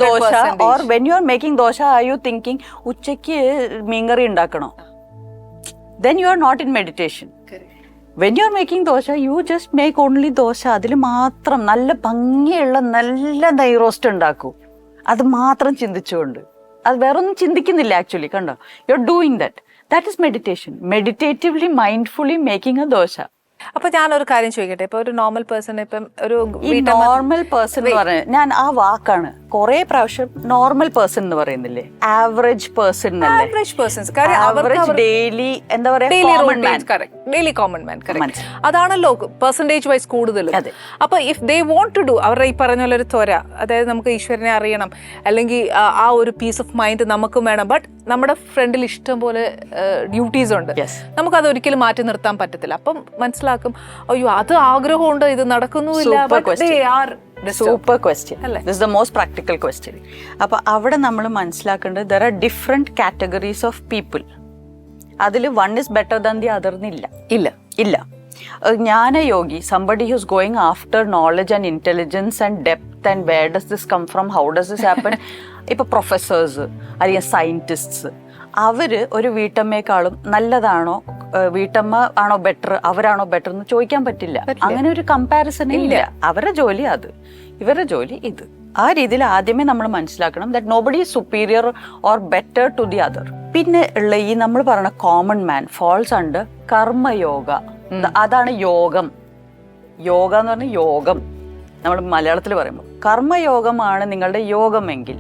dosa or when you are making dosa are you thinking ഉച്ചയ്ക്ക് മീൻകറി ഉണ്ടാക്കണോ? then you are not in meditation. When you are making dosha, you just make only dosha. അതിൽ മാത്രം നല്ല ഭംഗിയുള്ള നല്ല നെയ് റോസ്റ്റ് ഉണ്ടാക്കൂ. അത് മാത്രം ചിന്തിച്ചുകൊണ്ട്, അത് വേറൊന്നും ചിന്തിക്കുന്നില്ല ആക്ച്വലി. കണ്ടോ, you are doing that is meditation. Meditatively mindfully making a dosa. അപ്പൊ ഞാനൊരു കാര്യം ചോദിക്കട്ടെ, ഇപ്പൊ ഒരു നോർമൽ പേഴ്സൺ, ഇപ്പം ഒരു നോർമൽ പേഴ്സൺ എന്ന് പറയുന്നത്, ഞാൻ ആ വാക്കാണ് കുറെ പ്രാവശ്യം നോർമൽ പേഴ്സൺ എന്ന് പറയുന്നില്ലേ, ആവറേജ് പേഴ്സൺ, ആവറേജ് ഡെയിലി എന്താ പറയാ, ഡെയിലി കോമൺ മാൻ, അതാണല്ലോ പെർസെന്റേജ് വൈസ് കൂടുതലും. അപ്പൊ if they want to do, അവരുടെ ഈ പറഞ്ഞ പോലെ ഒരു ത്വര, അതായത് നമുക്ക് ഈശ്വരനെ അറിയണം, അല്ലെങ്കിൽ ആ ഒരു പീസ് ഓഫ് മൈൻഡ് നമുക്കും വേണം, ബട്ട് നമ്മുടെ ഫ്രണ്ടിൽ ഇഷ്ടം പോലെ ഡ്യൂട്ടീസ് ഉണ്ട്, നമുക്കത് ഒരിക്കലും മാറ്റി നിർത്താൻ പറ്റത്തില്ല. അപ്പം മനസ്സിലാക്കും, അയ്യോ അത് ആഗ്രഹമുണ്ട്, ഇത് നടക്കുന്നുമില്ല. Super question. This the most practical question. അപ്പൊ അവിടെ നമ്മൾ മനസ്സിലാക്കേണ്ടത് there are different categories of people. അതിൽ one is better than the other ഇല്ല. Jnanayogi, somebody who's going after knowledge and intelligence and depth and where does this come from, how does this happen. ഇപ്പൊ professors അല്ലെങ്കിൽ സയന്റിസ്റ്റ്സ്, അവര് ഒരു വീട്ടമ്മയെക്കാളും നല്ലതാണോ, വീട്ടമ്മ ആണോ better, അവരാണോ better എന്ന് ചോദിക്കാൻ പറ്റില്ല. അങ്ങനെ ഒരു കമ്പാരിസൺ ഇല്ല. അവരുടെ ജോലി അത്, ഇവരുടെ ജോലി ഇത്. ആ രീതിയിൽ ആദ്യമേ നമ്മൾ മനസ്സിലാക്കണം that nobody is superior or better to the other. പിന്നെ ഉള്ള ഈ നമ്മൾ പറയുന്ന common man falls under karma yoga. അതാണ് യോഗം. യോഗ എന്ന് പറഞ്ഞാൽ യോഗം നമ്മൾ മലയാളത്തിൽ പറയുമ്പോൾ കർമ്മയോഗമാണ് നിങ്ങളുടെ യോഗമെങ്കിൽ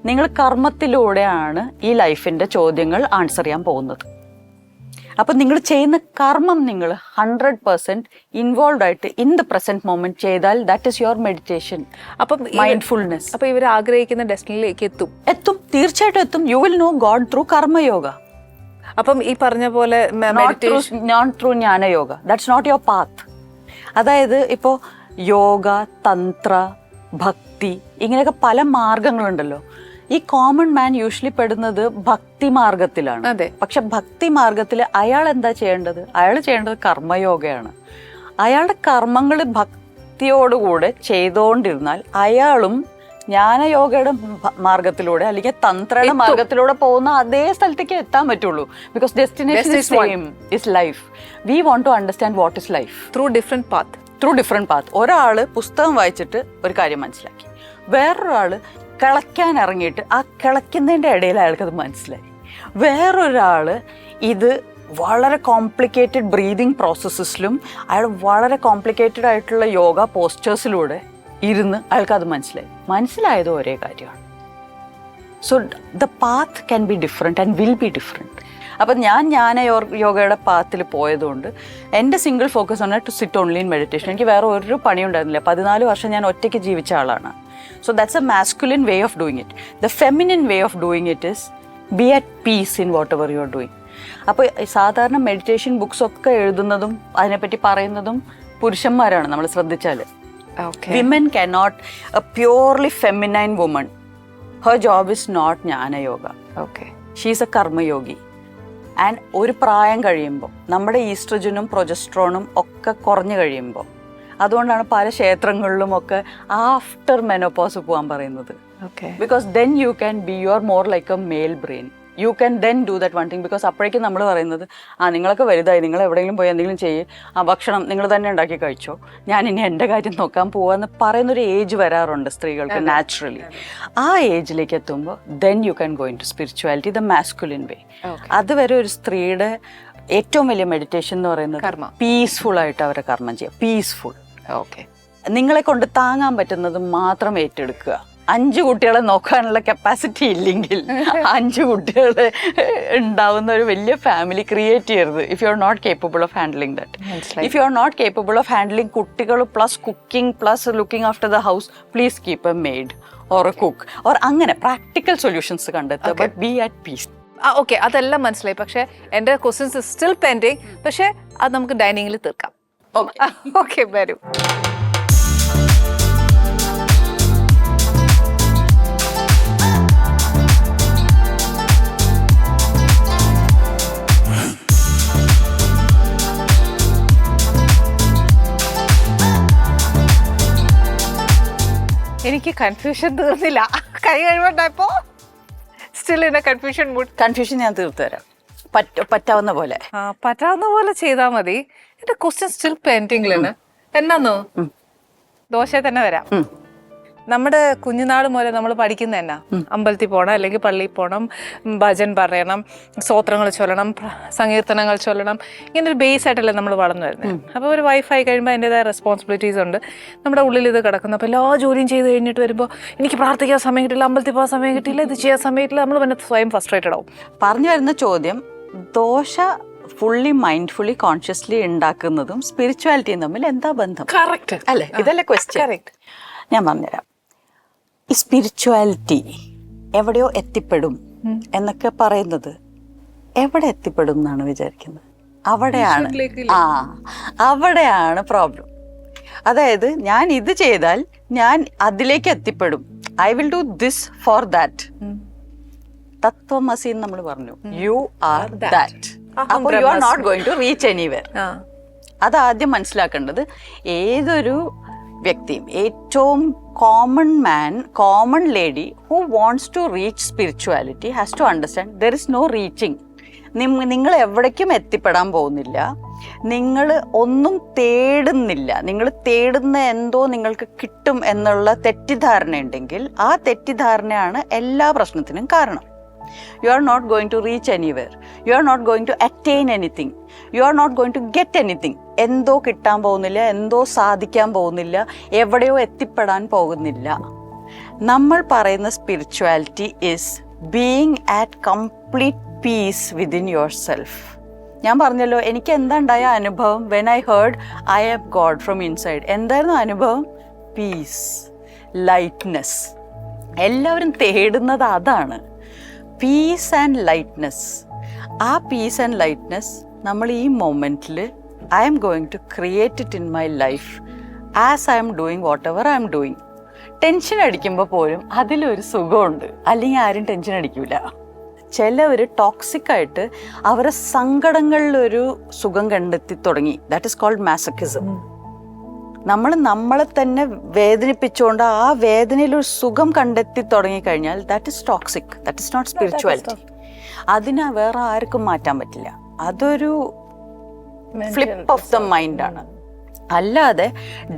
നിങ്ങൾ കർമ്മത്തിലൂടെയാണ് ഈ ലൈഫിന്റെ ചോദ്യങ്ങൾ ആൻസർ ചെയ്യാൻ പോകുന്നത്. അപ്പൊ നിങ്ങൾ ചെയ്യുന്ന കർമ്മം നിങ്ങൾ 100% ഇൻവോൾവ് ആയിട്ട് ഇൻ ദ പ്രസന്റ് മൊമെന്റ് ചെയ്താൽ ദാറ്റ് ഇസ് യുവർ മെഡിറ്റേഷൻ. അപ്പം മൈൻഡ്ഫുൾനെസ്. അപ്പൊ ഇവർ ആഗ്രഹിക്കുന്ന ഡെസ്റ്റിനിയിലേക്ക് എത്തും, തീർച്ചയായിട്ടും എത്തും. You will know God through karma yoga. അപ്പം ഈ പറഞ്ഞ പോലെ not through jnana yoga. That's not your path. അതായത് ഇപ്പോ യോഗ, തന്ത്ര, ഭക്തി, ഇങ്ങനെയൊക്കെ പല മാർഗങ്ങളുണ്ടല്ലോ. ഈ കോമൺ മാൻ യൂഷ്വലി പെടുന്നത് ഭക്തി മാർഗത്തിലാണ്. പക്ഷെ ഭക്തി മാർഗത്തിൽ അയാൾ എന്താ ചെയ്യേണ്ടത്? അയാൾ ചെയ്യേണ്ടത് കർമ്മയോഗയാണ്. അയാളുടെ കർമ്മങ്ങൾ ഭക്തിയോടുകൂടെ ചെയ്തുകൊണ്ടിരുന്നാൽ അയാളും ജ്ഞാനയോഗയുടെ മാർഗത്തിലൂടെ അല്ലെങ്കിൽ തന്ത്രയുടെ മാർഗത്തിലൂടെ പോകുന്ന അതേ സ്ഥലത്തേക്ക് എത്താൻ പറ്റുള്ളൂ. Because destination is same, is life. We want to understand what is life through different path. ഒരാള് പുസ്തകം വായിച്ചിട്ട് ഒരു കാര്യം മനസ്സിലാക്കി, വേറൊരാള് കിളയ്ക്കാൻ ഇറങ്ങിയിട്ട് ആ കിളയ്ക്കുന്നതിൻ്റെ ഇടയിൽ അയാൾക്കത് മനസ്സിലായി. വേറൊരാള് ഇത് വളരെ കോംപ്ലിക്കേറ്റഡ് ബ്രീതിങ് പ്രോസസ്സസിലും അയാൾ വളരെ കോംപ്ലിക്കേറ്റഡ് ആയിട്ടുള്ള യോഗ പോസ്റ്റേഴ്സിലൂടെ ഇരുന്ന് അയാൾക്കത് മനസ്സിലായത് ഒരേ കാര്യമാണ്. So the path can be different and will be different. അപ്പം ഞാൻ യോഗയുടെ പാത്തിൽ പോയതുകൊണ്ട് എൻ്റെ സിംഗിൾ ഫോക്കസ് ആണ് to sit only in meditation. എനിക്ക് വേറെ ഒരു പണി ഉണ്ടായിരുന്നില്ല. 14 വർഷം ഞാൻ ഒറ്റയ്ക്ക് ജീവിച്ച ആളാണ്. So that's a masculine way of doing it. The feminine way of doing it is be at peace in whatever you are doing. അപ്പോൾ സാധാരണ മെഡിറ്റേഷൻ ബുക്സ് ഒക്കെ എഴുതുന്നതും അതിനെപ്പറ്റി പറയുന്നതും പുരുഷന്മാരാണ്. നമ്മൾ ശ്രദ്ധിച്ചാൽ women cannot, a purely feminine woman, her job is not jnana yoga. She is a karmayogi. And ഒരു പ്രായം കഴിയുമ്പോൾ നമ്മുടെ ഈസ്ട്രജനും പ്രൊജസ്ട്രോണും ഒക്കെ കുറഞ്ഞു കഴിയുമ്പോൾ, അതുകൊണ്ടാണ് പല ക്ഷേത്രങ്ങളിലും ഒക്കെ ആഫ്റ്റർ മെനോപോസ് പോകാൻ പറയുന്നത്. Because then you can be your more like a male brain. You can then do that one thing. Because അപ്പോഴേക്കും നമ്മൾ പറയുന്നത് നിങ്ങളൊക്കെ വലുതായി, നിങ്ങൾ എവിടെയെങ്കിലും പോയി എന്തെങ്കിലും ചെയ്യ്, ഭക്ഷണം നിങ്ങൾ തന്നെ ഉണ്ടാക്കി കഴിച്ചോ, ഞാൻ ഇനി എൻ്റെ കാര്യം നോക്കാൻ പോവാന്ന് പറയുന്നൊരു ഏജ് വരാറുണ്ട് സ്ത്രീകൾക്ക് നാച്ചുറലി. ആ ഏജിലേക്ക് എത്തുമ്പോൾ then you can go into spirituality the masculine way. അതുവരെ ഒരു സ്ത്രീയുടെ ഏറ്റവും വലിയ മെഡിറ്റേഷൻ എന്ന് പറയുന്നത് പീസ്ഫുൾ ആയിട്ട് അവരെ കർമ്മം ചെയ്യുക. പീസ്ഫുൾ. നിങ്ങളെ കൊണ്ട് താങ്ങാൻ പറ്റുന്നത് മാത്രം ഏറ്റെടുക്കുക. 5 കുട്ടികളെ നോക്കാനുള്ള കപ്പാസിറ്റി ഇല്ലെങ്കിൽ 5 കുട്ടികളെ ഉണ്ടാവുന്ന ഒരു വലിയ ഫാമിലി ക്രിയേറ്റ് ചെയ്യരുത്. If you are not capable of handling that. If you are not capable of handling കുട്ടികൾ plus cooking plus looking after the house, please keep a maid or a cook or അങ്ങനെ practical solutions കണ്ടെത്തുക. But be at peace. Okay, അതെല്ലാം മനസ്സിലായി. പക്ഷെ എൻ്റെ questions still pending. പക്ഷെ അത് നമുക്ക് ഡൈനിങ്ങിൽ തീർക്കാം. ഓക്കെ, വരൂ. എനിക്ക് കൺഫ്യൂഷൻ തീർന്നില്ല. കൈ കഴിവുണ്ടായപ്പോ still in a confusion mood. Confusion ഞാൻ തീർത്തു തരാം, പറ്റാവുന്ന പോലെ. പറ്റാവുന്ന പോലെ ചെയ്താൽ മതി. എന്റെ ക്വസ്റ്റ്യൻ സ്റ്റിൽ പെൻഡിങ്ങിലാണ്. എന്നാന്നോ, ദോശ തന്നെ വരാം. നമ്മുടെ കുഞ്ഞുനാൾ മുതൽ നമ്മൾ പഠിക്കുന്ന എന്നാ, അമ്പലത്തിൽ പോകണം, അല്ലെങ്കിൽ പള്ളിയിൽ പോകണം, ഭജൻ പറയണം, സ്തോത്രങ്ങൾ ചൊല്ലണം, സങ്കീർത്തനങ്ങൾ ചൊല്ലണം. ഇങ്ങനെ ഒരു ബേസ് ആയിട്ടല്ലേ നമ്മൾ വളർന്നു വരുന്നത്. അപ്പോൾ ഒരു വൈഫായി കഴിയുമ്പോൾ അതിൻ്റെതായ റെസ്പോൺസിബിലിറ്റീസ് ഉണ്ട്. നമ്മുടെ ഉള്ളിൽ ഇത് കിടക്കുന്നു. അപ്പോൾ എല്ലാ ജോലിയും ചെയ്ത് കഴിഞ്ഞിട്ട് വരുമ്പോൾ എനിക്ക് പ്രാർത്ഥിക്കാൻ സമയം കിട്ടില്ല, അമ്പലത്തിൽ പോകാൻ സമയം കിട്ടില്ല, ഇത് ചെയ്യാൻ സമയം കിട്ടില്ല, നമ്മൾ പിന്നെ സ്വയം ഫ്രസ്ട്രേറ്റഡ് ആവും. പറഞ്ഞു വരുന്ന ചോദ്യം, ദോശ ഫുള്ളി മൈൻഡ്ഫുള്ളി കോൺഷ്യസ്ലി ഉണ്ടാക്കുന്നതും സ്പിരിച്വാലിറ്റിയും തമ്മിൽ എന്താ ബന്ധം? കറക്റ്റ് അല്ലേ? ഇതല്ലേ ക്വസ്റ്റ്യൻ. കറക്റ്റ്. ഞാൻ പറഞ്ഞുതരാം. ഈ സ്പിരിച്വാലിറ്റി എവിടെയോ എത്തിപ്പെടും എന്നൊക്കെ പറയുന്നത് എവിടെ എത്തിപ്പെടും എന്നാണ് വിചാരിക്കുന്നത്? അവിടെയാണ് പ്രോബ്ലം. അതായത് ഞാൻ ഇത് ചെയ്താൽ ഞാൻ അതിലേക്ക് എത്തിപ്പെടും. I will do this for that. തത്വമസി എന്ന് നമ്മൾ പറഞ്ഞു, യു ആർ ദാറ്റ്. അപ്പോൾ you are not going to reach anywhere. അതാദ്യം മനസ്സിലാക്കേണ്ടത്. ഏതൊരു വ്യക്തിയും, ഏറ്റവും common man, common lady who wants to reach spirituality has to understand there is no reaching. നിങ്ങൾ എവിടേക്കും എത്തിപ്പെടാൻ പോകുന്നില്ല. നിങ്ങൾ ഒന്നും തേടുന്നില്ല. നിങ്ങൾ തേടുന്ന എന്തോ നിങ്ങൾക്ക് കിട്ടും എന്നുള്ള തെറ്റിദ്ധാരണ ഉണ്ടെങ്കിൽ ആ തെറ്റിദ്ധാരണയാണ് എല്ലാ പ്രശ്നത്തിനും കാരണം. You are not going to reach anywhere. You are not going to attain anything. You are not going to get anything. എന്തോ കിട്ടാൻ പോകുന്നില്ല, എന്തോ സാധിക്കാൻ പോകുന്നില്ല, എവിടെയോ എത്തിപ്പെടാൻ പോകുന്നില്ല. നമ്മൾ പറയുന്ന spirituality is being at complete peace within yourself. ഞാൻ പറഞ്ഞല്ലോ, എനിക്ക് എന്താ ഉണ്ടായ അനുഭവം? When I heard I am God from inside. എന്തായിരുന്നു അനുഭവം? Peace, lightness. എല്ലാവരും തേടുന്നത് അതാണ്, പീസ് ആൻഡ് ലൈറ്റ്നെസ്. ആ പീസ് ആൻഡ് ലൈറ്റ്നെസ് നമ്മൾ ഈ മൊമെൻറ്റിൽ I am going to create it in my life as I am doing whatever I am doing. Tension അടിക്കുമ്പോൾ പോലും അതിലൊരു സുഖമുണ്ട്, അല്ലെങ്കിൽ ആരും ടെൻഷൻ അടിക്കില്ല. ചിലവർ ടോക്സിക്കായിട്ട് അവരുടെ സങ്കടങ്ങളിലൊരു സുഖം കണ്ടെത്തി തുടങ്ങി. That is called masochism. നമ്മളെ തന്നെ വേദനിപ്പിച്ചുകൊണ്ട് ആ വേദനയിലൊരു സുഖം കണ്ടെത്തി തുടങ്ങിക്കഴിഞ്ഞാൽ that is toxic. That is not spirituality. അതിനെ വേറെ ആർക്കും മാറ്റാൻ പറ്റില്ല. അതൊരു ഫ്ലിപ്പ് ഓഫ് ദ മൈൻഡാണ്. അല്ലാതെ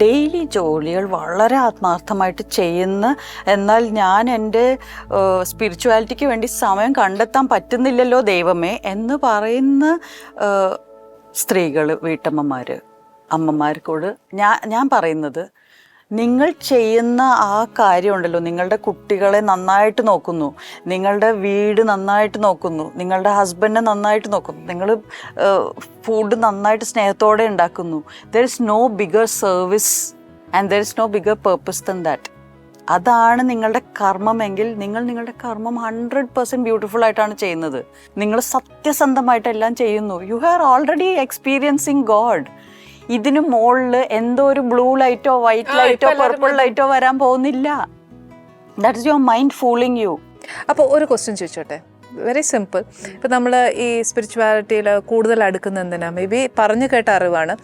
ഡെയിലി ജോലികൾ വളരെ ആത്മാർത്ഥമായിട്ട് ചെയ്യുന്ന, എന്നാൽ ഞാൻ എൻ്റെ സ്പിരിച്വാലിറ്റിക്ക് വേണ്ടി സമയം കണ്ടെത്താൻ പറ്റുന്നില്ലല്ലോ ദൈവമേ എന്ന് പറയുന്ന സ്ത്രീകൾ, വീട്ടമ്മമാർ, അമ്മമാർക്കോട് ഞാൻ പറയുന്നത്, നിങ്ങൾ ചെയ്യുന്ന ആ കാര്യമുണ്ടല്ലോ, നിങ്ങളുടെ കുട്ടികളെ നന്നായിട്ട് നോക്കുന്നു, നിങ്ങളുടെ വീട് നന്നായിട്ട് നോക്കുന്നു, നിങ്ങളുടെ ഹസ്ബൻഡിനെ നന്നായിട്ട് നോക്കുന്നു, നിങ്ങൾ ഫുഡ് നന്നായിട്ട് സ്നേഹത്തോടെ ഉണ്ടാക്കുന്നു. There is no bigger service and there is no bigger purpose than that. അതാണ് നിങ്ങളുടെ കർമ്മമെങ്കിൽ നിങ്ങൾ നിങ്ങളുടെ കർമ്മം 100% ബ്യൂട്ടിഫുൾ ആയിട്ടാണ് ചെയ്യുന്നത്. നിങ്ങൾ സത്യസന്ധമായിട്ടെല്ലാം ചെയ്യുന്നു. You are already experiencing God. ഇതിന് മുകളിൽ എന്തോ ഒരു ബ്ലൂ ലൈറ്റോ വൈറ്റ് ലൈറ്റോ പർപ്പിൾ ലൈറ്റോ വരാൻ പോകുന്നില്ല. That is your mind fooling you. അപ്പോൾ ഒരു ക്വസ്റ്റ്യൻ ചോദിച്ചോട്ടെ, വെരി സിമ്പിൾ. ഇപ്പം നമ്മൾ ഈ സ്പിരിച്വാലിറ്റിയിൽ കൂടുതൽ അടുക്കുന്ന എന്തിനാ? മേ ബി പറഞ്ഞു കേട്ട അറിവാണ്.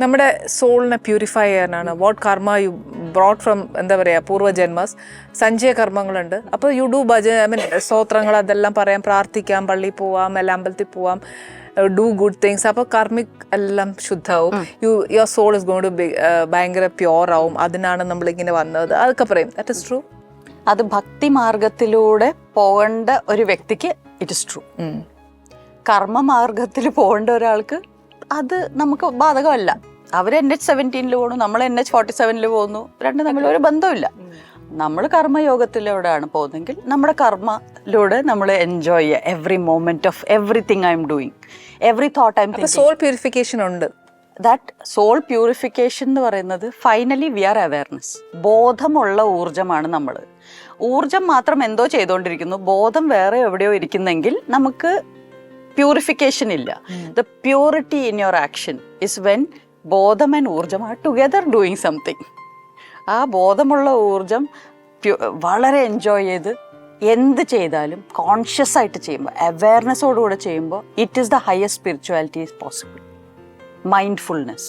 നമ്മുടെ സോളിനെ പ്യൂരിഫൈ ചെയ്യാനാണ്. വാട്ട് കർമ്മ യു ബ്രോട്ട് ഫ്രം, എന്താ പറയുക, പൂർവ്വജന്മസ്, സഞ്ചയ കർമ്മങ്ങളുണ്ട്. അപ്പോൾ യു ഡു സ്തോത്രങ്ങൾ, അതെല്ലാം പറയാം, പ്രാർത്ഥിക്കാം, പള്ളിയിൽ പോവാം, എല്ലാ അമ്പലത്തിൽ പോവാം, ഡു ഗുഡ് തിങ്സ്. അപ്പോൾ കർമ്മിക് എല്ലാം ശുദ്ധമാവും. Your soul is going to be ഭയങ്കര പ്യോർ ആവും. അതിനാണ് നമ്മളിങ്ങനെ വന്നത്, അതൊക്കെ പറയും. That is true. അത് ഭക്തി മാർഗത്തിലൂടെ പോകേണ്ട ഒരു വ്യക്തിക്ക് ഇറ്റ് ഇസ് ട്രൂ. കർമ്മമാർഗത്തിൽ പോകേണ്ട ഒരാൾക്ക് അത് നമുക്ക് ബാധകമല്ല. അവർ NH17 പോകുന്നു, നമ്മൾ NH47 പോകുന്നു. രണ്ടും തമ്മിൽ ഒരു ബന്ധമില്ല. നമ്മൾ കർമ്മയോഗത്തിലൂടെയാണ് പോകുന്നതെങ്കിൽ നമ്മുടെ കർമ്മയിലൂടെ നമ്മൾ എൻജോയ് ചെയ്യുക every moment of everything I am doing, every thought I am thinking. Soul purification ഉണ്ട്. ദാറ്റ് സോൾ പ്യൂരിഫിക്കേഷൻ എന്ന് പറയുന്നത് ഫൈനലി വി ആർ അവയർനെസ്. ബോധമുള്ള ഊർജമാണ് നമ്മൾ. ഊർജം മാത്രം എന്തോ ചെയ്തുകൊണ്ടിരിക്കുന്നു, ബോധം വേറെ എവിടെയോ ഇരിക്കുന്നെങ്കിൽ നമുക്ക് പ്യൂരിഫിക്കേഷൻ ഇല്ല. The purity in your action is when ബോധം ആൻഡ് ഊർജം ആർ ടുഗെദർ ഡൂയിങ് സംതിങ്. ആ ബോധമുള്ള ഊർജം വളരെ എൻജോയ് ചെയ്ത് എന്ത് ചെയ്താലും കോൺഷ്യസ് ആയിട്ട് ചെയ്യുമ്പോൾ, അവയർനെസ്സോടുകൂടെ ചെയ്യുമ്പോൾ, it is the highest spirituality is possible. Mindfulness,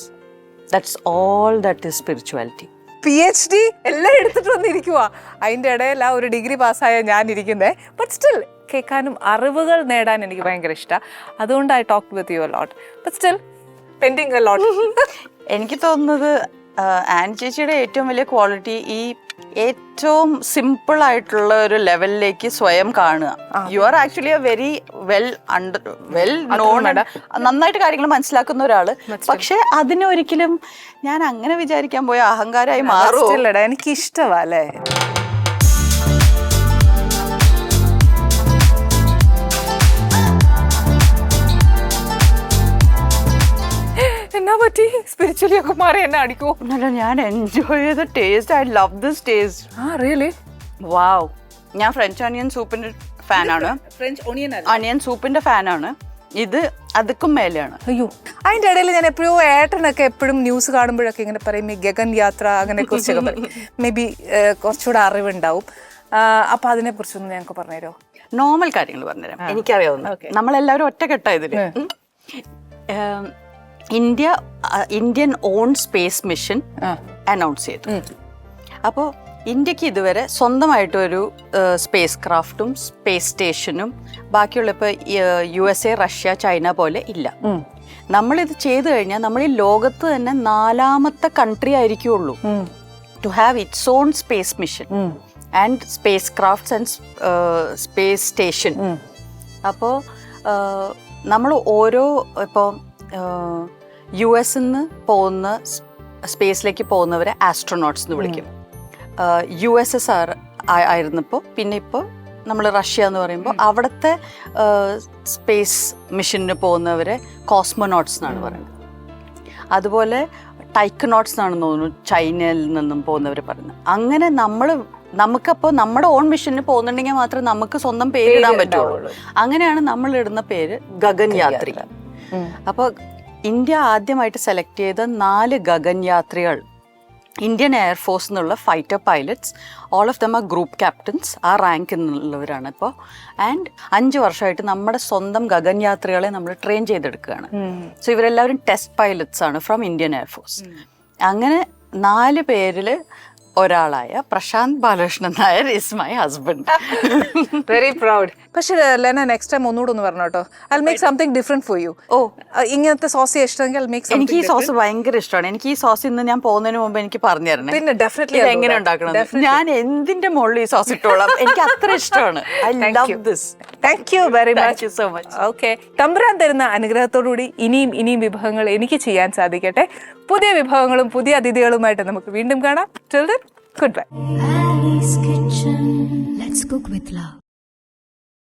that's all that is spirituality. PhD എല്ലാം എടുത്തിട്ട് വന്നിരിക്കുക. അതിൻ്റെ ഇടയിൽ ആ ഒരു ഡിഗ്രി പാസ്സായ ഞാൻ ഇരിക്കുന്നത്. ബട്ട് സ്റ്റിൽ കേൾക്കാനും അറിവുകൾ നേടാൻ എനിക്ക് ഭയങ്കര ഇഷ്ടമാണ്. അതുകൊണ്ട് I talk with you a lot. But still pending a lot. എനിക്ക് തോന്നുന്നത് ആൻ ചേച്ചിയുടെ ഏറ്റവും വലിയ ക്വാളിറ്റി ഈ ഏറ്റവും സിമ്പിൾ ആയിട്ടുള്ള ഒരു ലെവലിലേക്ക് സ്വയം കാണുക. You are actually A very well known, നന്നായിട്ട് കാര്യങ്ങൾ മനസ്സിലാക്കുന്ന ഒരാള്. പക്ഷെ അതിനൊരിക്കലും ഞാൻ അങ്ങനെ വിചാരിക്കാൻ പോയ അഹങ്കാരമായി മാറും. എനിക്ക് ഇഷ്ടമാ അല്ലേ. എന്നാ പറ്റി? സ്പിരിച്വലി ഒക്കെ മാറി എന്നെ അടിക്കോ? ഞാൻ എൻജോയ് ചെയ്ത taste. I love this taste. Really? Wow. ഞാൻ ഫ്രഞ്ച് ഓണിയൻ സൂപ്പിന്റെ ഫാനാണ്. ഫ്രഞ്ച് ഓണിയൻ സൂപ്പിന്റെ ഫാനാണ്. ഇത് അതുക്കും മേലെയാണ്. അയ്യോ, അതിന്റെ ഇടയിൽ ഞാൻ എപ്പോഴോ ഏട്ടനൊക്കെ എപ്പോഴും ന്യൂസ് കാണുമ്പോഴൊക്കെ ഇങ്ങനെ പറയും ഈ ഗഗൻ യാത്ര അങ്ങനെ കുറിച്ചൊക്കെ പറയും. മേ ബി കുറച്ചുകൂടെ അറിവുണ്ടാവും. അപ്പൊ അതിനെ കുറിച്ചൊന്ന് ഞങ്ങൾക്ക് പറഞ്ഞുതരോ? നോർമൽ കാര്യങ്ങൾ പറഞ്ഞുതരാം, എനിക്കറിയാവുന്ന. നമ്മളെല്ലാവരും ഒറ്റക്കെട്ടായതില് Indian own space mission announce ചെയ്തു. അപ്പോൾ ഇന്ത്യക്ക് ഇതുവരെ സ്വന്തമായിട്ടൊരു സ്പേസ് ക്രാഫ്റ്റും സ്പേസ് സ്റ്റേഷനും ബാക്കിയുള്ള ഇപ്പോൾ USA, റഷ്യ, ചൈന പോലെ ഇല്ല. നമ്മളിത് ചെയ്തു കഴിഞ്ഞാൽ നമ്മൾ ഈ ലോകത്ത് തന്നെ 4ാമത്തെ കൺട്രി ആയിരിക്കുള്ളൂ to have its own space mission and space crafts and space station. അപ്പോൾ നമ്മൾ ഓരോ ഇപ്പോൾ US നിന്ന് പോകുന്ന സ്പേസിലേക്ക് പോകുന്നവരെ ആസ്ട്രോനോട്ട്സ് എന്ന് വിളിക്കും. USSR ആയിരുന്നപ്പോൾ, പിന്നെ ഇപ്പോൾ നമ്മൾ റഷ്യ എന്ന് പറയുമ്പോൾ അവിടുത്തെ സ്പേസ് മിഷന് പോകുന്നവരെ കോസ്മോനോട്ട്സ് എന്നാണ് പറയുന്നത്. അതുപോലെ ടൈക്കനോട്ട്സ് എന്നാണെന്ന് തോന്നുന്നു ചൈനയിൽ നിന്നും പോകുന്നവർ പറയുന്നത്. അങ്ങനെ നമുക്കപ്പോൾ നമ്മുടെ ഓൺ മിഷന് പോകുന്നുണ്ടെങ്കിൽ മാത്രമേ നമുക്ക് സ്വന്തം പേര് ഇടാൻ പറ്റുള്ളൂ. അങ്ങനെയാണ് നമ്മൾ ഇടുന്ന പേര് ഗഗൻ യാത്രി. അപ്പോൾ ഇന്ത്യ ആദ്യമായിട്ട് സെലക്ട് ചെയ്ത 4 ഗഗൻ യാത്രികൾ ഇന്ത്യൻ എയർഫോഴ്സ് എന്നുള്ള fighter pilots, all of them are group captains. ആ റാങ്ക് എന്നുള്ളവരാണ് ഇപ്പോൾ. ആൻഡ് 5 വർഷമായിട്ട് നമ്മുടെ സ്വന്തം ഗഗൻ യാത്രികളെ നമ്മൾ ട്രെയിൻ ചെയ്തെടുക്കുകയാണ്. സോ ഇവരെല്ലാവരും ടെസ്റ്റ് പൈലറ്റ്സ് ആണ് ഫ്രം ഇന്ത്യൻ എയർഫോഴ്സ്. അങ്ങനെ 4 പേരിൽ ഒരാളായ Prashanth Balakrishnan Nair is my husband. Very proud. പക്ഷേ ലെന, നെക്സ്റ്റ് ടൈം ഒന്നുകൂടെ ഒന്ന് പറഞ്ഞു കേട്ടോ. I make something different for you. ഓ, ഇങ്ങനത്തെ സോസ് ഇഷ്ടമെങ്കിൽ എനിക്ക് ഈ സോസ് ഭയങ്കര ഇഷ്ടമാണ്. എനിക്ക് ഈ സോസ് ഇന്ന് ഞാൻ പോകുന്നതിന് മുമ്പ് എനിക്ക് പറഞ്ഞു തരണേ. പിന്നെ ഡെഫിനറ്റ്ലി എങ്ങനെ ഉണ്ടാക്കണം. ഞാൻ എന്തിന്റെ മുകളിൽ ഈ സോസ് ഇട്ടോളാം. എനിക്ക് അത്ര ഇഷ്ടമാണ്. I love this. Thank you very much. Thank you so much. Okay, തമ്പുരാൻ തരുന്ന അനുഗ്രഹത്തോടുകൂടി ഇനിയും വിഭവങ്ങൾ എനിക്ക് ചെയ്യാൻ സാധിക്കട്ടെ. പുതിയ വിഭവങ്ങളും പുതിയ അതിഥികളുമായിട്ട് നമുക്ക് വീണ്ടും കാണാം. Till then, goodbye. Annie's Kitchen. Let's cook with love.